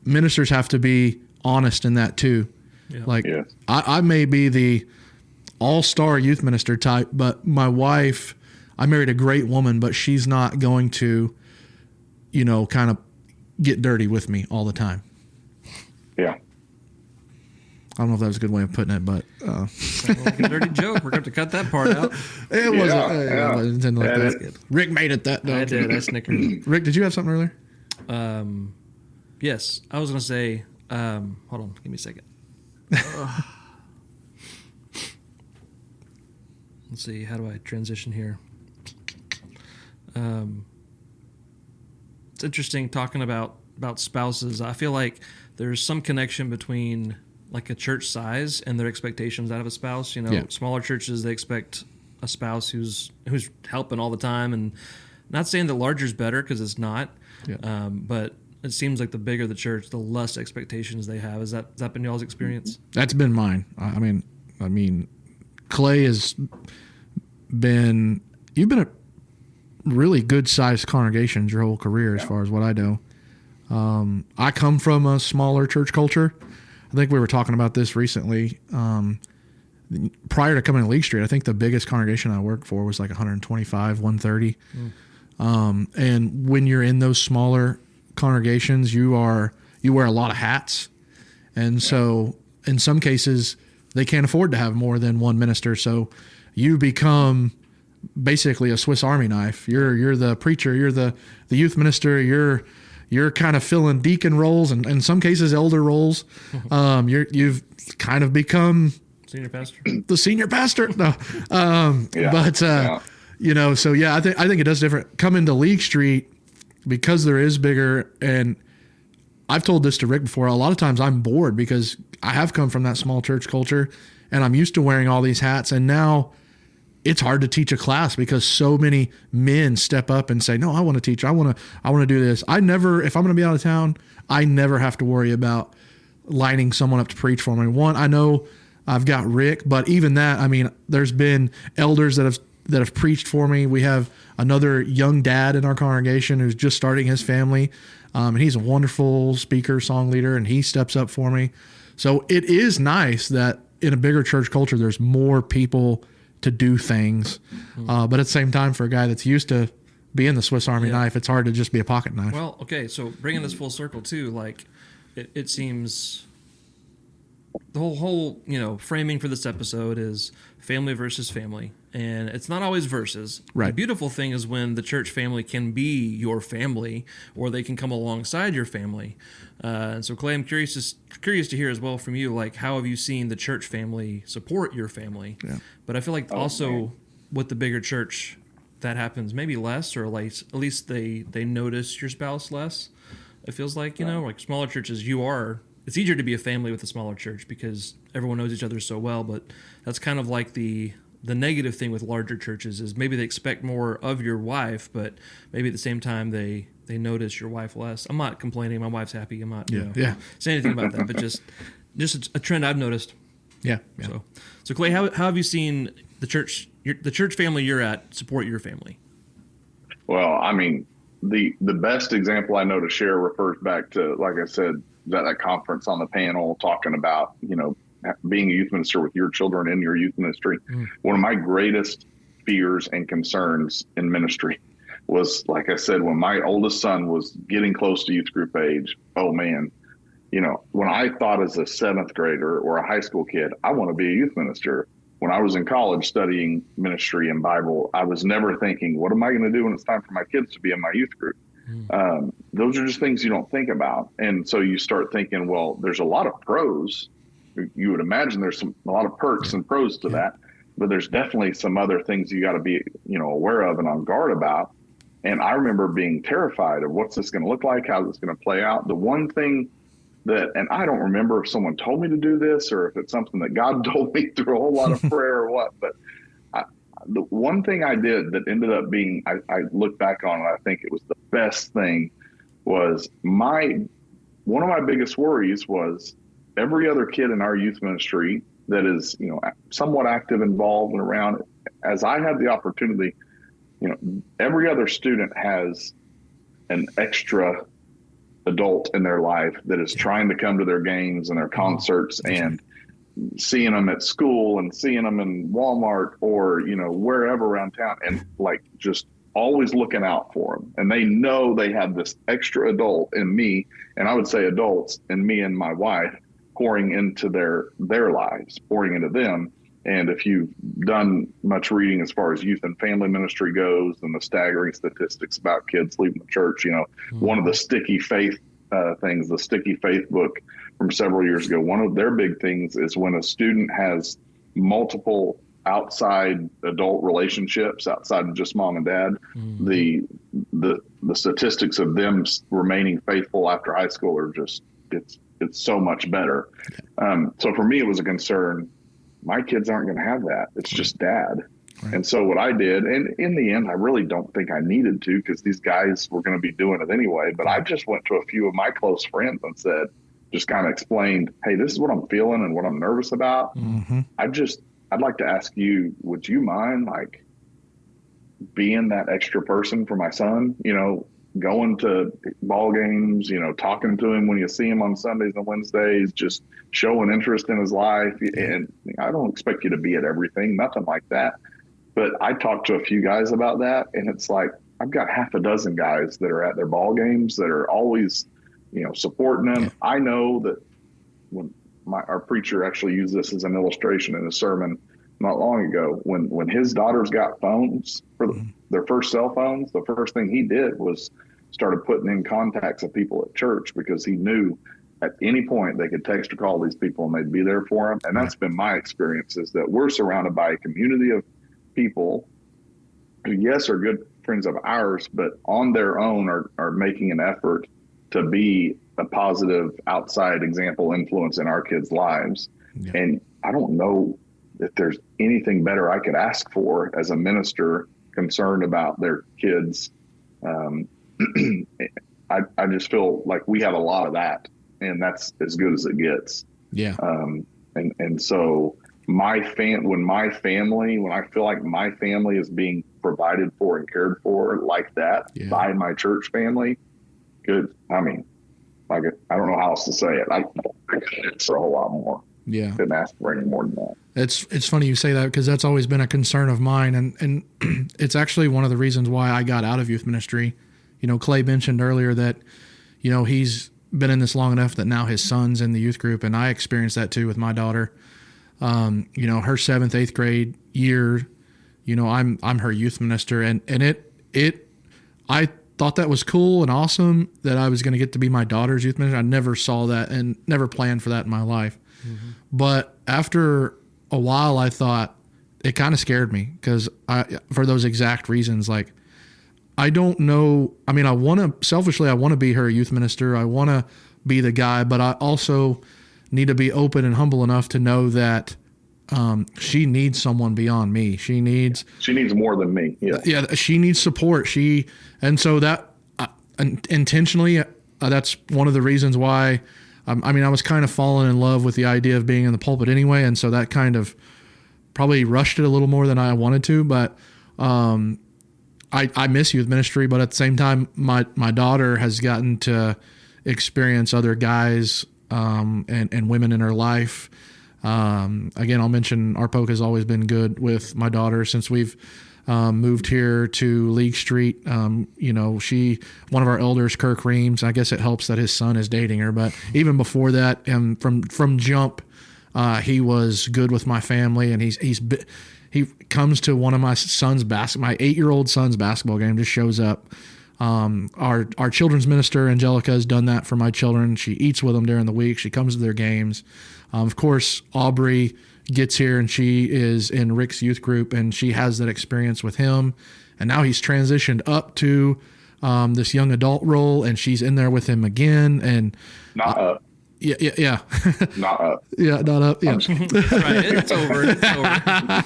ministers have to be honest in that too. Yeah. Like, I may be the all-star youth minister type, but my wife, I married a great woman, but she's not going to, kind of get dirty with me all the time. Yeah. I don't know if that was a good way of putting it, but like a dirty joke. We're going to cut that part out. It wasn't like that. Rick made it that day. I did. I snickered. Rick, did you have something earlier? Yes, I was going to say. Hold on, give me a second. Let's see. How do I transition here? It's interesting talking about spouses. I feel like there's some connection between like a church size and their expectations out of a spouse. Smaller churches, they expect a spouse who's helping all the time, and not saying that larger is better, because it's not. Yeah. But it seems like the bigger the church, the less expectations they have. Has that been y'all's experience? That's been mine. I mean, Clay you've been a really good sized congregations your whole career, as far as what I know. I come from a smaller church culture. I think we were talking about this recently. Prior to coming to League Street, I think the biggest congregation I worked for was like 125, 130. And when you're in those smaller congregations, you wear a lot of hats. And so in some cases, they can't afford to have more than one minister. So you become basically a Swiss Army knife. You're the preacher, you're the youth minister, you're kind of filling deacon roles, and in some cases elder roles. You've kind of become senior pastor. The senior pastor. No, so yeah, I think it does different. Coming to League Street, because there is bigger, and I've told this to Rick before. A lot of times I'm bored because I have come from that small church culture, and I'm used to wearing all these hats, and now it's hard to teach a class because so many men step up and say, no, I want to teach. I want to do this. If I'm going to be out of town, I never have to worry about lining someone up to preach for me. One, I know I've got Rick, but even that, I mean, there's been elders that have preached for me. We have another young dad in our congregation who's just starting his family. And he's a wonderful speaker, song leader, and he steps up for me. So it is nice that in a bigger church culture, there's more people to do things. But at the same time, for a guy that's used to being the Swiss Army knife, it's hard to just be a pocket knife. Well, okay, so bringing this full circle too, like it seems the whole framing for this episode is family versus family, and it's not always versus. Right. The beautiful thing is when the church family can be your family, or they can come alongside your family. And so, Clay, I'm curious to hear as well from you, like, how have you seen the church family support your family? Yeah. But I feel like with the bigger church, that happens maybe less, or like at least they notice your spouse less. It feels like, like smaller churches, it's easier to be a family with a smaller church because everyone knows each other so well. But that's kind of like the negative thing with larger churches is maybe they expect more of your wife, but maybe at the same time they notice your wife less. I'm not complaining. My wife's happy. I'm not saying anything about that, but just a trend I've noticed. Yeah. So Clay, how have you seen the church family you're at support your family? Well, I mean, the best example I know to share refers back to, like I said, that conference on the panel talking about, being a youth minister with your children in your youth ministry. One of my greatest fears and concerns in ministry was, like I said, when my oldest son was getting close to youth group age. Oh man, when I thought as a seventh grader or a high school kid, I want to be a youth minister. When I was in college studying ministry and Bible, I was never thinking, what am I going to do when it's time for my kids to be in my youth group? Those are just things you don't think about. And so you start thinking, well, there's a lot of pros. You would imagine there's a lot of perks and pros to that, but there's definitely some other things you got to be, aware of and on guard about. And I remember being terrified of what's this going to look like? How's this going to play out? The one thing that, and I don't remember if someone told me to do this or if it's something that God told me through a whole lot of prayer or what, but the one thing I did that ended up being, I look back on it, I think it was the best thing, was one of my biggest worries was every other kid in our youth ministry that is, somewhat active, involved and around, as I had the opportunity, every other student has an extra adult in their life that is trying to come to their games and their concerts and seeing them at school and seeing them in Walmart or, wherever around town, and like just always looking out for them. And they know they have this extra adult in me, and I would say adults and me and my wife pouring into their lives, pouring into them. And if you've done much reading as far as youth and family ministry goes and the staggering statistics about kids leaving the church, one of the sticky faith things, the sticky faith book from several years ago, one of their big things is when a student has multiple outside adult relationships outside of just mom and dad, the statistics of them remaining faithful after high school are just, it's so much better. So for me, it was a concern. My kids aren't going to have that. It's just dad. Right. And so what I did, and in the end, I really don't think I needed to, because these guys were going to be doing it anyway, but I just went to a few of my close friends and said, just kind of explained, hey, this is what I'm feeling and what I'm nervous about. I'd like to ask you, would you mind like being that extra person for my son, going to ball games, talking to him when you see him on Sundays and Wednesdays, just showing interest in his life. And I don't expect you to be at everything, nothing like that. But I talked to a few guys about that, and it's like, I've got half a dozen guys that are at their ball games that are always, supporting them. Yeah. I know that when our preacher actually used this as an illustration in a sermon not long ago, when his daughters got phones for their first cell phones, the first thing he did was started putting in contacts of people at church, because he knew at any point they could text or call these people and they'd be there for him. And that's been my experience, is that we're surrounded by a community of people who, yes, are good friends of ours, but on their own are making an effort to be a positive outside example influence in our kids' lives. Yeah. And I don't know if there's anything better I could ask for as a minister concerned about their kids. I just feel like we have a lot of that, and that's as good as it gets. Yeah. And so when I feel like my family is being provided for and cared for like that by my church family, good. I mean, like, I don't know how else to say it. I it's a whole lot more. Yeah. Couldn't ask for any more than that. It's funny you say that, because that's always been a concern of mine. And it's actually one of the reasons why I got out of youth ministry. Clay mentioned earlier that, he's been in this long enough that now his son's in the youth group. And I experienced that too with my daughter. Her 7th, 8th grade year, I'm her youth minister, and I thought that was cool and awesome that I was going to get to be my daughter's youth minister. I never saw that and never planned for that in my life. Mm-hmm. But after a while, I thought it kind of scared me, because for those exact reasons, like, I don't know. I mean, I want to be her youth minister. I want to be the guy, but I also need to be open and humble enough to know that she needs someone beyond me. She needs more than me. Yeah. She needs support. And so that intentionally, that's one of the reasons why, I was kind of falling in love with the idea of being in the pulpit anyway. And so that kind of probably rushed it a little more than I wanted to, but, I miss youth ministry, but at the same time, my daughter has gotten to experience other guys, and women in her life. Again, I'll mention our poke has always been good with my daughter since we've moved here to League Street. One of our elders, Kirk Reams, I guess it helps that his son is dating her, but even before that, from jump, he was good with my family, and he comes to one of my son's my 8-year-old son's basketball game, just shows up. Our children's minister, Angelica, has done that for my children. She eats with them during the week. She comes to their games. Of course, Aubrey gets here, and she is in Rick's youth group, and she has that experience with him. And now he's transitioned up to this young adult role, and she's in there with him again. And Yeah. Not up. Yeah, not up. Yeah. Right, it's over. I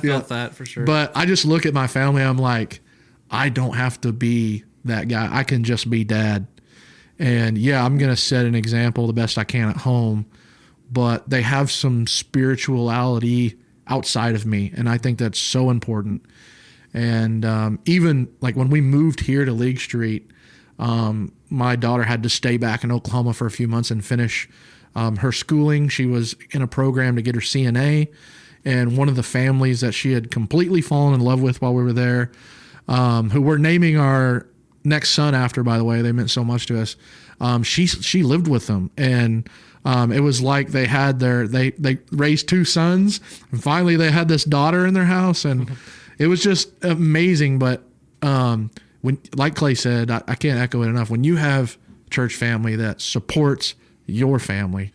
felt that for sure. But I just look at my family. I'm like, I don't have to be that guy. I can just be dad. And yeah, I'm going to set an example the best I can at home. But they have some spirituality outside of me, and I think that's so important. And even like when we moved here to League Street, my daughter had to stay back in Oklahoma for a few months and finish her schooling. She was in a program to get her CNA, and one of the families that she had completely fallen in love with while we were there, who we're naming our next son after, by the way, they meant so much to us. She lived with them, and it was like they had they raised two sons, and finally they had this daughter in their house, and it was just amazing. But when, like Clay said, I can't echo it enough. When you have a church family that supports your family,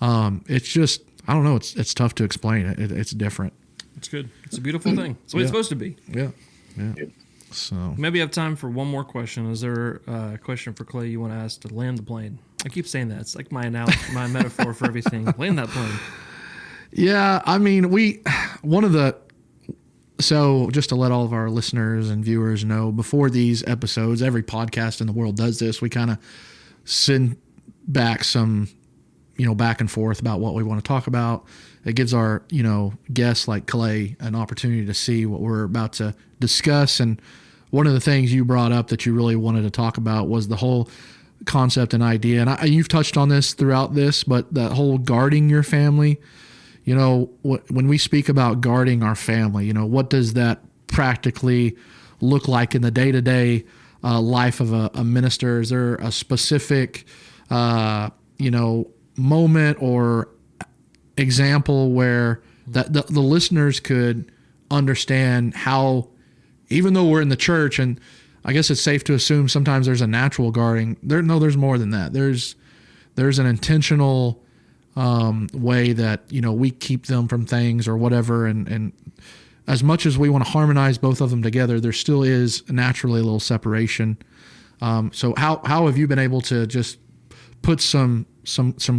it's just, I don't know, it's tough to explain. It's different. It's good. It's a beautiful thing. It's what it's supposed to be. Yeah. So maybe I have time for one more question. Is there a question for Clay you want to ask to land the plane? I keep saying that. It's like my metaphor for everything. Land that plane. Yeah, I mean, so just to let all of our listeners and viewers know, before these episodes, every podcast in the world does this. We kind of send back some, back and forth about what we want to talk about. It gives our, guests like Clay an opportunity to see what we're about to discuss. And one of the things you brought up that you really wanted to talk about was the whole concept and idea. And you've touched on this throughout this, but that whole guarding your family. When we speak about guarding our family, what does that practically look like in the day-to-day life of a minister? Is there a specific, moment or example where that the listeners could understand how, even though we're in the church, and I guess it's safe to assume sometimes there's a natural guarding. There's more than that. There's an intentional way that we keep them from things or whatever, and as much as we want to harmonize both of them together, there still is naturally a little separation. So how have you been able to just put some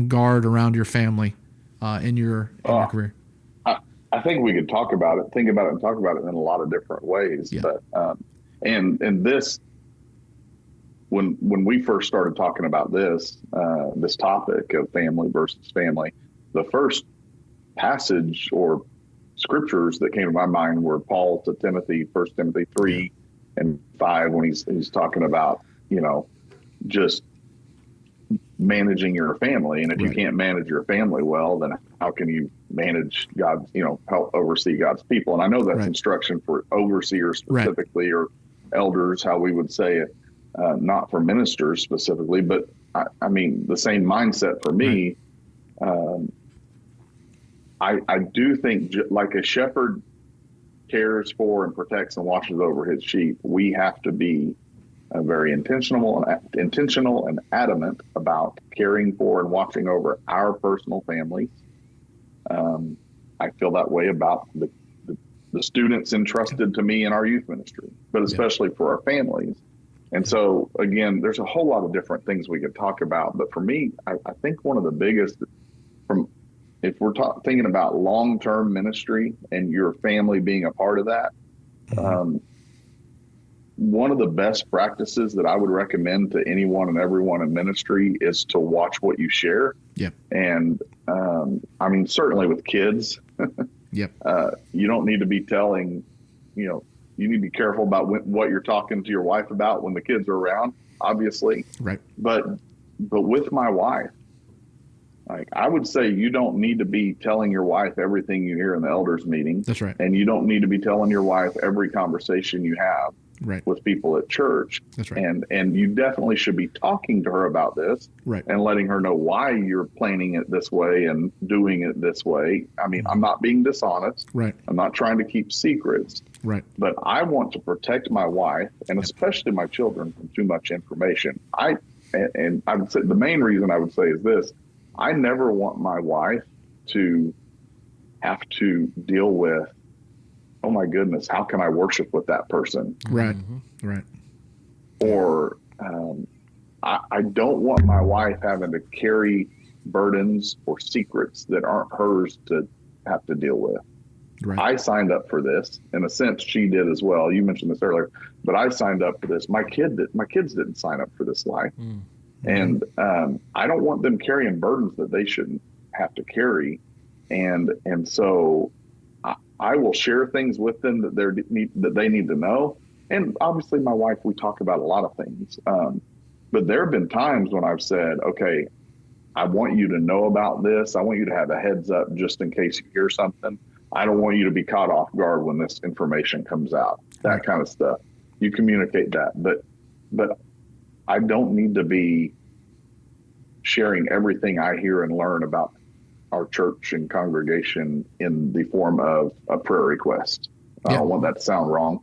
guard around your family in your career? I think we could think about it and talk about it in a lot of different ways. Yeah. But and this, when we first started talking about this topic of family versus family, the first passage or scriptures that came to my mind were Paul to Timothy, 1 Timothy 3 and 5, when he's talking about, just managing your family. And if you can't manage your family well, then how can you manage God's, help oversee God's people? And I know that's instruction for overseers specifically, or elders, how we would say it. Not for ministers specifically, but I mean, the same mindset for me. I do think like a shepherd cares for and protects and watches over his sheep, we have to be very intentional and adamant about caring for and watching over our personal families. I feel that way about the students entrusted to me in our youth ministry, but especially for our families. And so, again, there's a whole lot of different things we could talk about. But for me, I think one of the biggest, if we're thinking about long-term ministry and your family being a part of that, one of the best practices that I would recommend to anyone and everyone in ministry is to watch what you share. Yep. And I mean, certainly with kids, yep. You don't need to be telling, you need to be careful about what you're talking to your wife about when the kids are around, obviously. Right. But with my wife, like, I would say you don't need to be telling your wife everything you hear in the elders meeting. That's right. And you don't need to be telling your wife every conversation you have with people at church. That's right. And you definitely should be talking to her about this and letting her know why you're planning it this way and doing it this way. I mean, I'm not being dishonest. Right. I'm not trying to keep secrets. Right. But I want to protect my wife and especially my children from too much information. And I would say the main reason I would say is this: I never want my wife to have to deal with, oh my goodness, how can I worship with that person? Right. Right. Or I don't want my wife having to carry burdens or secrets that aren't hers to have to deal with. Right. I signed up for this. In a sense, she did as well. You mentioned this earlier, but I signed up for this. My kids didn't sign up for this life. Mm-hmm. And I don't want them carrying burdens that they shouldn't have to carry. And so I will share things with them that they need to know. And obviously my wife, we talk about a lot of things. But there have been times when I've said, okay, I want you to know about this. I want you to have a heads up just in case you hear something. I don't want you to be caught off guard when this information comes out, that kind of stuff. You communicate that. But I don't need to be sharing everything I hear and learn about our church and congregation in the form of a prayer request. I don't want that to sound wrong,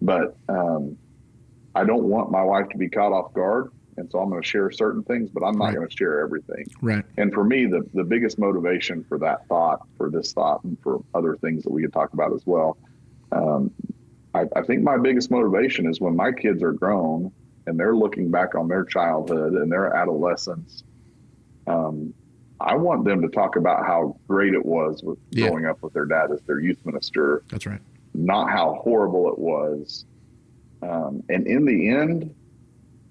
but I don't want my wife to be caught off guard. And so I'm going to share certain things, but I'm not going to share everything. Right. And for me, the biggest motivation for that thought, for this thought, and for other things that we could talk about as well, I think my biggest motivation is when my kids are grown and they're looking back on their childhood and their adolescence. I want them to talk about how great it was with growing up with their dad as their youth minister. That's right. Not how horrible it was. And in the end,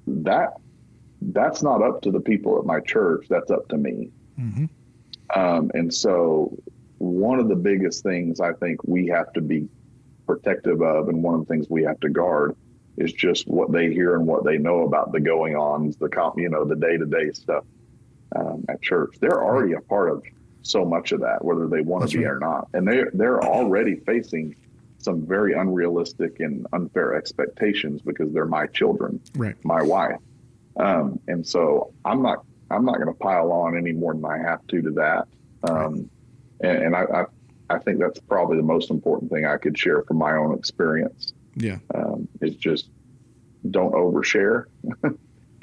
that's not up to the people at my church. That's up to me. Mm-hmm. And so one of the biggest things I think we have to be protective of, and one of the things we have to guard, is just what they hear and what they know about the going ons, the day-to-day stuff at church. They're already a part of so much of that, whether they want to be or not. And they're already facing some very unrealistic and unfair expectations because they're my children, my wife. And so I'm not going to pile on any more than I have to that. And I think that's probably the most important thing I could share from my own experience. Yeah. Is just don't overshare.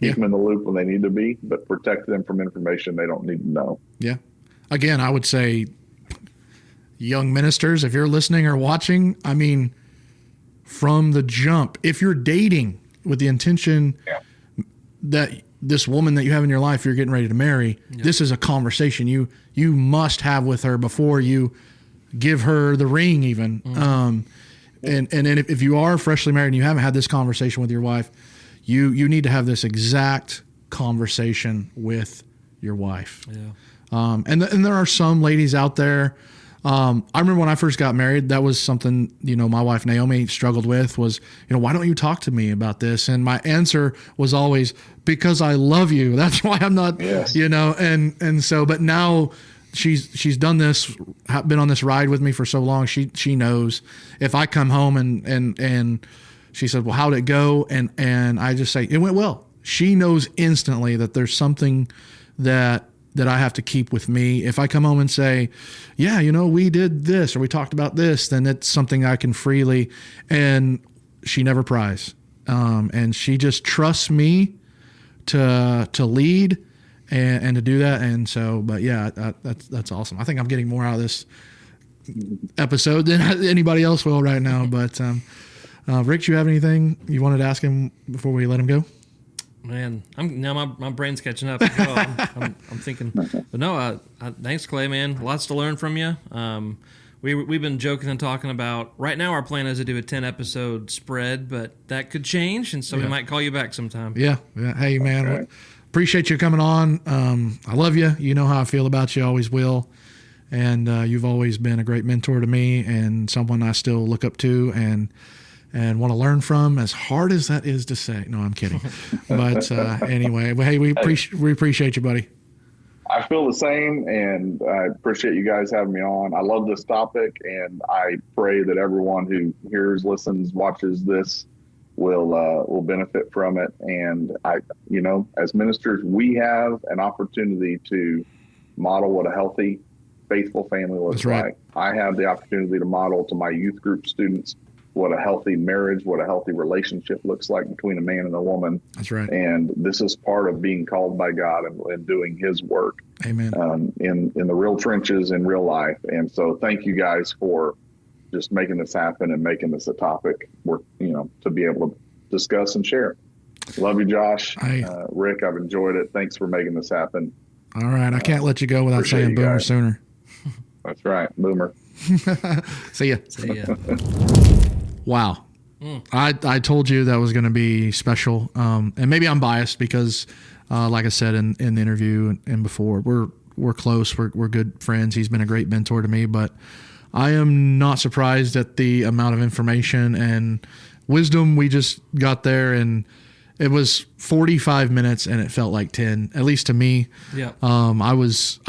Keep them in the loop when they need to be, but protect them from information they don't need to know. Yeah. Again, I would say, young ministers, if you're listening or watching, I mean, from the jump, if you're dating with the intention that this woman that you have in your life, you're getting ready to marry, this is a conversation you must have with her before you give her the ring even. Mm-hmm. And then if you are freshly married and you haven't had this conversation with your wife, you need to have this exact conversation with your wife. Yeah. And there are some ladies out there. I remember when I first got married, that was something, my wife Naomi struggled with was, why don't you talk to me about this? And my answer was always, because I love you. That's why I'm not, and so, but now she's done this, been on this ride with me for so long. She knows if I come home and she said, well, how'd it go? And I just say, it went well. She knows instantly that there's something that I have to keep with me. If I come home and say, yeah, we did this or we talked about this, then it's something I can freely, and she never pries. And she just trusts me to lead and to do that. And so, but yeah, that's awesome. I think I'm getting more out of this episode than anybody else will right now. But Rick, do you have anything you wanted to ask him before we let him go? Man, my brain's catching up. I'm thinking, but no, thanks, Clay, man. Lots to learn from you. We've been joking and talking about, right now our plan is to do a 10 episode spread, but that could change, and so we might call you back sometime. Yeah. Hey, man, appreciate you coming on. I love you. You know how I feel about you, always will. And you've always been a great mentor to me and someone I still look up to and want to learn from, as hard as that is to say. No, I'm kidding. But anyway, hey, we appreciate you, buddy. I feel the same, and I appreciate you guys having me on. I love this topic, and I pray that everyone who hears, listens, watches this will benefit from it. And as ministers, we have an opportunity to model what a healthy, faithful family looks like. I have the opportunity to model to my youth group students what a healthy marriage, what a healthy relationship looks like between a man and a woman. That's right. And this is part of being called by God and doing His work. Amen. In the real trenches in real life. And so thank you guys for just making this happen and making this a topic to be able to discuss and share. Love you, Josh. Rick, I've enjoyed it. Thanks for making this happen. All right. I can't let you go without saying Boomer Sooner. That's right. Boomer. See ya. See ya. Wow. I told you that was going to be special. And maybe I'm biased because, like I said in the interview and before, we're close. We're good friends. He's been a great mentor to me, but I am not surprised at the amount of information and wisdom we just got there. And it was 45 minutes and it felt like 10, at least to me. Yeah. I was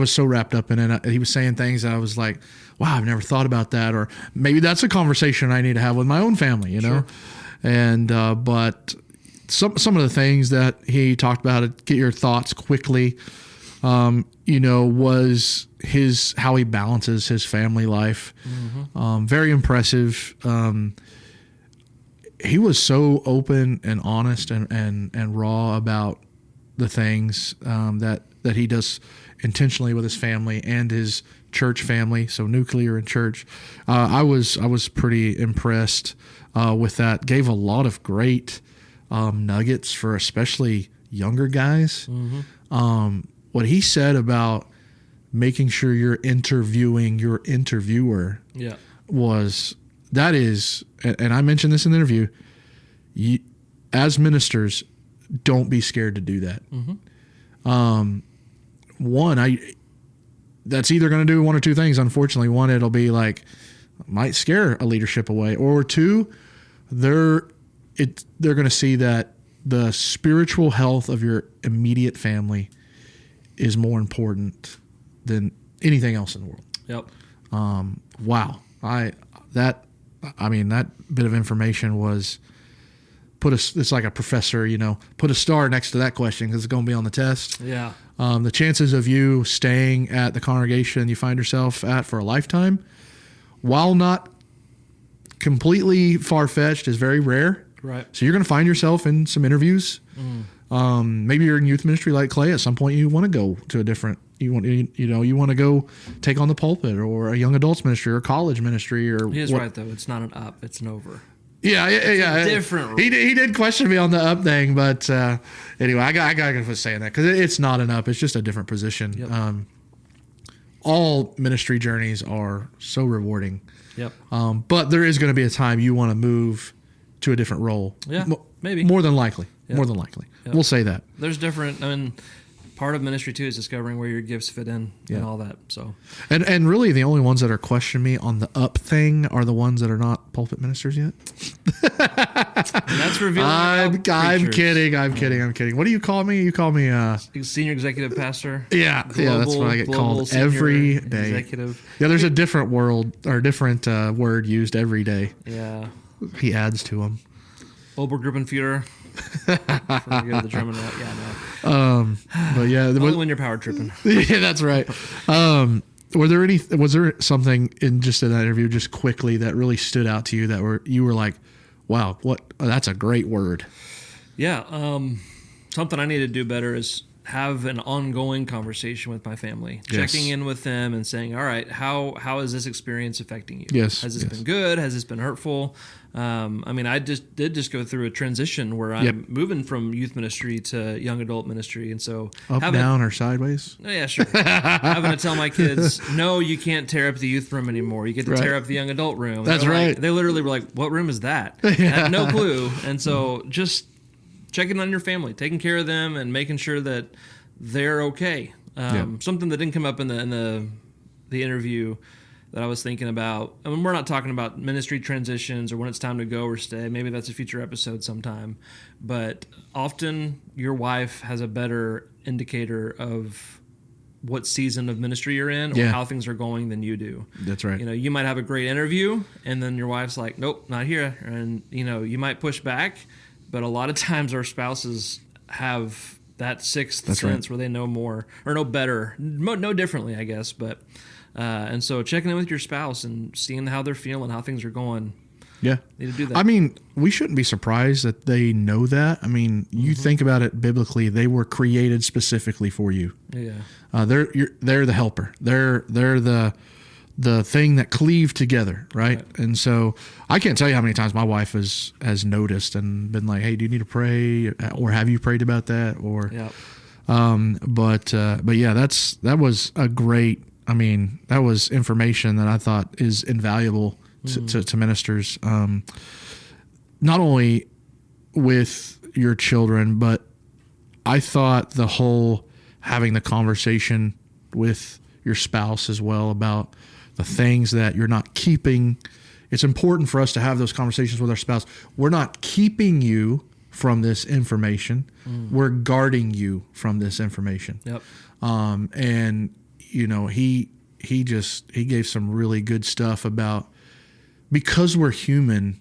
so wrapped up in it. He was saying things that I was like, wow, I've never thought about that. Or maybe that's a conversation I need to have with my own family, you know? Sure. And, but some of the things that he talked about, get your thoughts quickly, was how he balances his family life. Mm-hmm. Very impressive. He was so open and honest and raw about the things, that he does intentionally with his family and his church family. So nuclear and church. I was pretty impressed, with that. Gave a lot of great, nuggets for especially younger guys. Mm-hmm. What he said about making sure you're interviewing your interviewer that is, and I mentioned this in the interview, as ministers, don't be scared to do that. Mm-hmm. That's either going to do one or two things. Unfortunately, one, it'll be like, might scare a leadership away, or two, they're going to see that the spiritual health of your immediate family is more important than anything else in the world. Yep. Wow. That bit of information was it's like a professor, put a star next to that question because it's going to be on the test. Yeah. The chances of you staying at the congregation you find yourself at for a lifetime, while not completely far-fetched, is very rare. Right. So you're going to find yourself in some interviews. Maybe you're in youth ministry like Clay. At some point, you want to go to a different. You want to go take on the pulpit, or a young adults ministry, or college ministry, or. He is right though. It's not an up; it's an over. Yeah. Different. He did question me on the up thing, but anyway, I got to saying that because it's not an up; it's just a different position. Yep. All ministry journeys are so rewarding. Yep. But there is going to be a time you want to move to a different role. Yeah, maybe. More than likely. Yep. More than likely. Yep. We'll say that. There's different. Part of ministry too is discovering where your gifts fit in and all that. So, and really the only ones that are questioning me on the up thing are the ones that are not pulpit ministers yet. And that's revealing. I'm kidding. I'm kidding. What do you call me? You call me senior executive pastor. Yeah, that's what I get called every day. Executive. Yeah, there's a different word word used every day. Yeah, he adds to them. Obergruppenführer. The German route. Yeah, no. But yeah, only when you're power tripping. Yeah, that's right. Was there something in that interview just quickly that really stood out to you that you were like, wow, that's a great word? Yeah. Something I need to do better is have an ongoing conversation with my family, checking in with them and saying, all right, how is this experience affecting you? Yes. Has this been good? Has this been hurtful? I did go through a transition where I'm moving from youth ministry to young adult ministry. And so down, or sideways? Yeah, sure. Having to tell my kids, no, you can't tear up the youth room anymore. You get to tear up the young adult room. That's right. They literally were like, what room is that? I had no clue. And so just checking on your family, taking care of them, and making sure that they're okay. Something that didn't come up in the interview that I was thinking about. I mean, we're not talking about ministry transitions or when it's time to go or stay. Maybe that's a future episode sometime. But often your wife has a better indicator of what season of ministry you're in or how things are going than you do. That's right. You might have a great interview and then your wife's like, nope, not here. And, you might push back. But a lot of times our spouses have that sixth sense where they know more or know better, know differently, I guess. But and so checking in with your spouse and seeing how they're feeling, how things are going. Yeah. Need to do that. I mean, we shouldn't be surprised that they know that. I mean, you think about it biblically, they were created specifically for you. Yeah. They're the helper. They're the the thing that cleave together, right? And so I can't tell you how many times my wife has noticed and been like, "Hey, do you need to pray, or have you prayed about that?" Or, but yeah, that was a great. I mean, that was information that I thought is invaluable to ministers, not only with your children, but I thought the whole having the conversation with your spouse as well about the things that you're not keeping. It's important for us to have those conversations with our spouse. We're not keeping you from this information. We're guarding you from this information. Yep. And you know, he gave some really good stuff about, because we're human,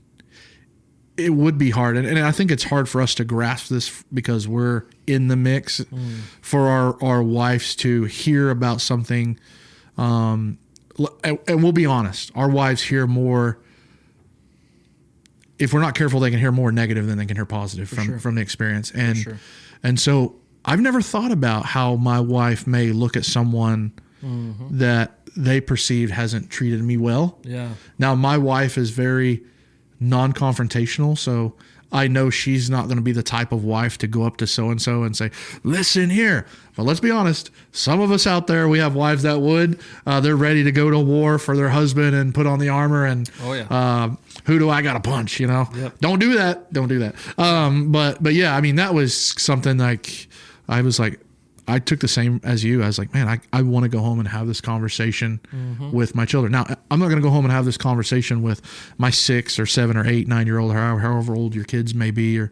it would be hard. And I think it's hard for us to grasp this because we're in the mix, for our wives to hear about something. And we'll be honest, our wives hear more. If we're not careful, they can hear more negative than they can hear positive from the experience. And so I've never thought about how my wife may look at someone that they perceived hasn't treated me well. Yeah. Now, my wife is very non-confrontational, so I know she's not going to be the type of wife to go up to so-and-so and say, "Listen here." But let's be honest, some of us out there, we have wives that would. They're ready to go to war for their husband and put on the armor and who do I got to punch, you know? Yep. Don't do that. But yeah, I mean, that was something like, I was like, I took the same as you. I was like, man, I want to go home and have this conversation with my children. Now, I'm not going to go home and have this conversation with my 6 or 7 or 8, 9-year-old, however old your kids may be.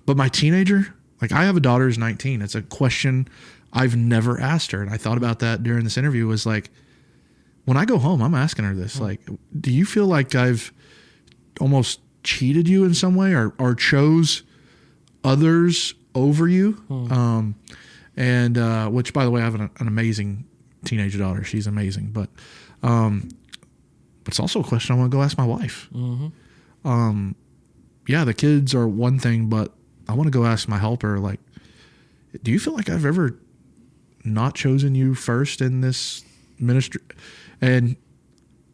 But my teenager, like, I have a daughter who's 19. It's a question I've never asked her. And I thought about that during this interview, was like, when I go home, I'm asking her this, like, do you feel like I've almost cheated you in some way, or chose others over you? And which, by the way, I have an amazing teenage daughter. She's amazing. But it's also a question I want to go ask my wife. Yeah, the kids are one thing, but I want to go ask my helper, like, do you feel like I've ever not chosen you first in this ministry? And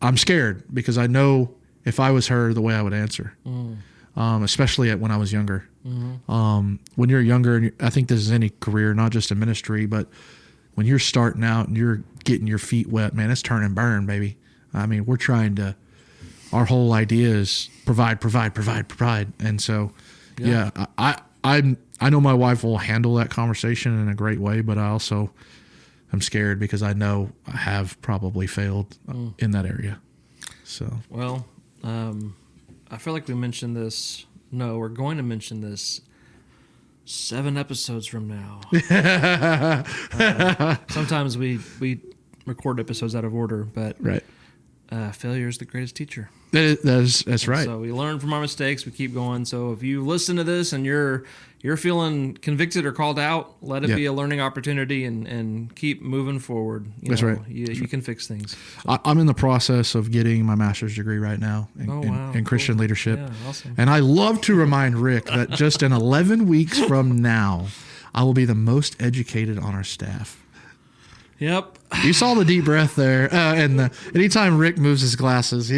I'm scared because I know if I was her, the way I would answer, especially when I was younger. When you're younger, and I think this is any career, not just a ministry, but when you're starting out and you're getting your feet wet, man, it's turn and burn, baby. I mean, we're trying to, our whole idea is provide. And so, yeah, I know my wife will handle that conversation in a great way, but I also am scared because I know I have probably failed in that area. So, well, I feel like we mentioned this. No, we're going to mention this 7 episodes from now. Sometimes we record episodes out of order, but failure is the greatest teacher. That's right. So we learn from our mistakes. We keep going. So if you listen to this and you're feeling convicted or called out, let it be a learning opportunity and keep moving forward. That's right. You can fix things. So. I'm in the process of getting my master's degree right now in Christian leadership. Yeah, awesome. And I love to remind Rick that just in 11 weeks from now, I will be the most educated on our staff. Yep. You saw the deep breath there. And anytime Rick moves his glasses,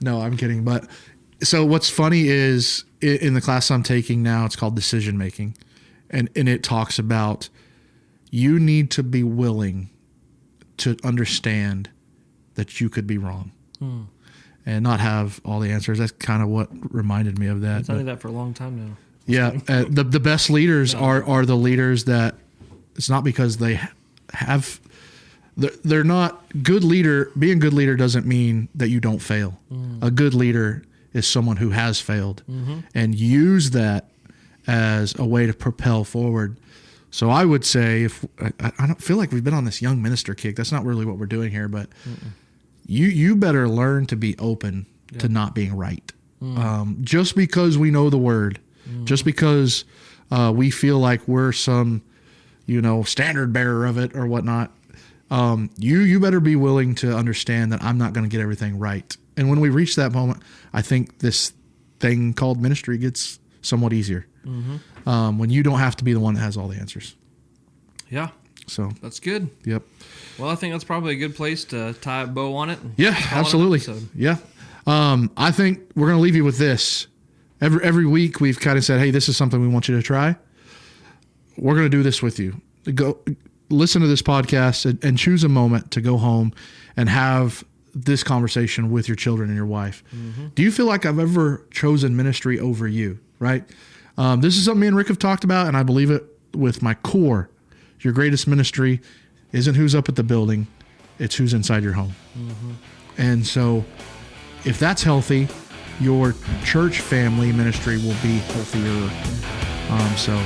no, I'm kidding. But so what's funny is in the class I'm taking now, it's called decision making. And it talks about you need to be willing to understand that you could be wrong and not have all the answers. That's kind of what reminded me of that. I've been telling you that for a long time now. Yeah. The best leaders are the leaders that it's not because they have... They're not good leader. Being a good leader doesn't mean that you don't fail. A good leader is someone who has failed and use that as a way to propel forward. So I would say, if I don't feel like we've been on this young minister kick. That's not really what we're doing here, but you better learn to be open to not being right. Just because we know the word, just because we feel like we're some, standard bearer of it or whatnot. You better be willing to understand that I'm not going to get everything right. And when we reach that moment, I think this thing called ministry gets somewhat easier. When you don't have to be the one that has all the answers. Yeah. So that's good. Yep. Well, I think that's probably a good place to tie a bow on it. Yeah, absolutely. Yeah. I think we're going to leave you with this. Every week we've kind of said, hey, this is something we want you to try. We're going to do this with you. Go listen to this podcast and choose a moment to go home and have this conversation with your children and your wife. Mm-hmm. Do you feel like I've ever chosen ministry over you? Right? This is something me and Rick have talked about, and I believe it with my core. Your greatest ministry isn't who's up at the building, it's who's inside your home. Mm-hmm. And so if that's healthy, your church family ministry will be healthier.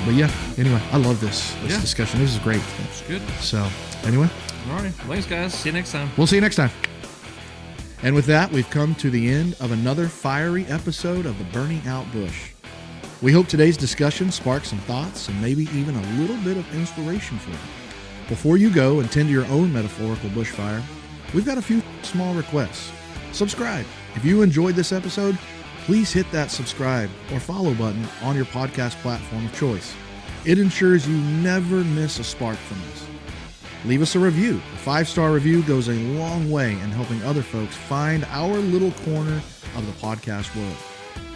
But yeah, anyway, I love this discussion. This is great. It's good. So anyway. All right. Thanks, guys. See you next time. We'll see you next time. And with that, we've come to the end of another fiery episode of the Burning Out Bush. We hope today's discussion sparked some thoughts and maybe even a little bit of inspiration for you. Before you go and tend to your own metaphorical bushfire, we've got a few small requests. Subscribe. If you enjoyed this episode, please hit that subscribe or follow button on your podcast platform of choice. It ensures you never miss a spark from us. Leave us a review. A 5-star review goes a long way in helping other folks find our little corner of the podcast world.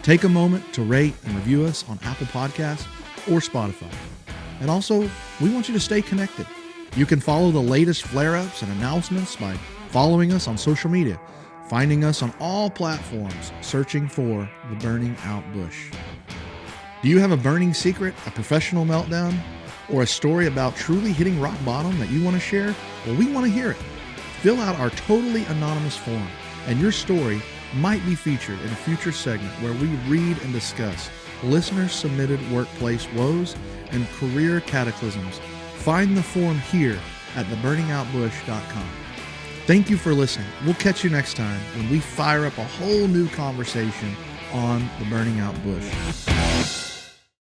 Take a moment to rate and review us on Apple Podcasts or Spotify. And also, we want you to stay connected. You can follow the latest flare-ups and announcements by following us on social media, finding us on all platforms, searching for The Burning Out Bush. Do you have a burning secret, a professional meltdown, or a story about truly hitting rock bottom that you want to share? Well, we want to hear it. Fill out our totally anonymous form, and your story might be featured in a future segment where we read and discuss listener-submitted workplace woes and career cataclysms. Find the form here at theburningoutbush.com. Thank you for listening. We'll catch you next time when we fire up a whole new conversation on the Burning Out Bush.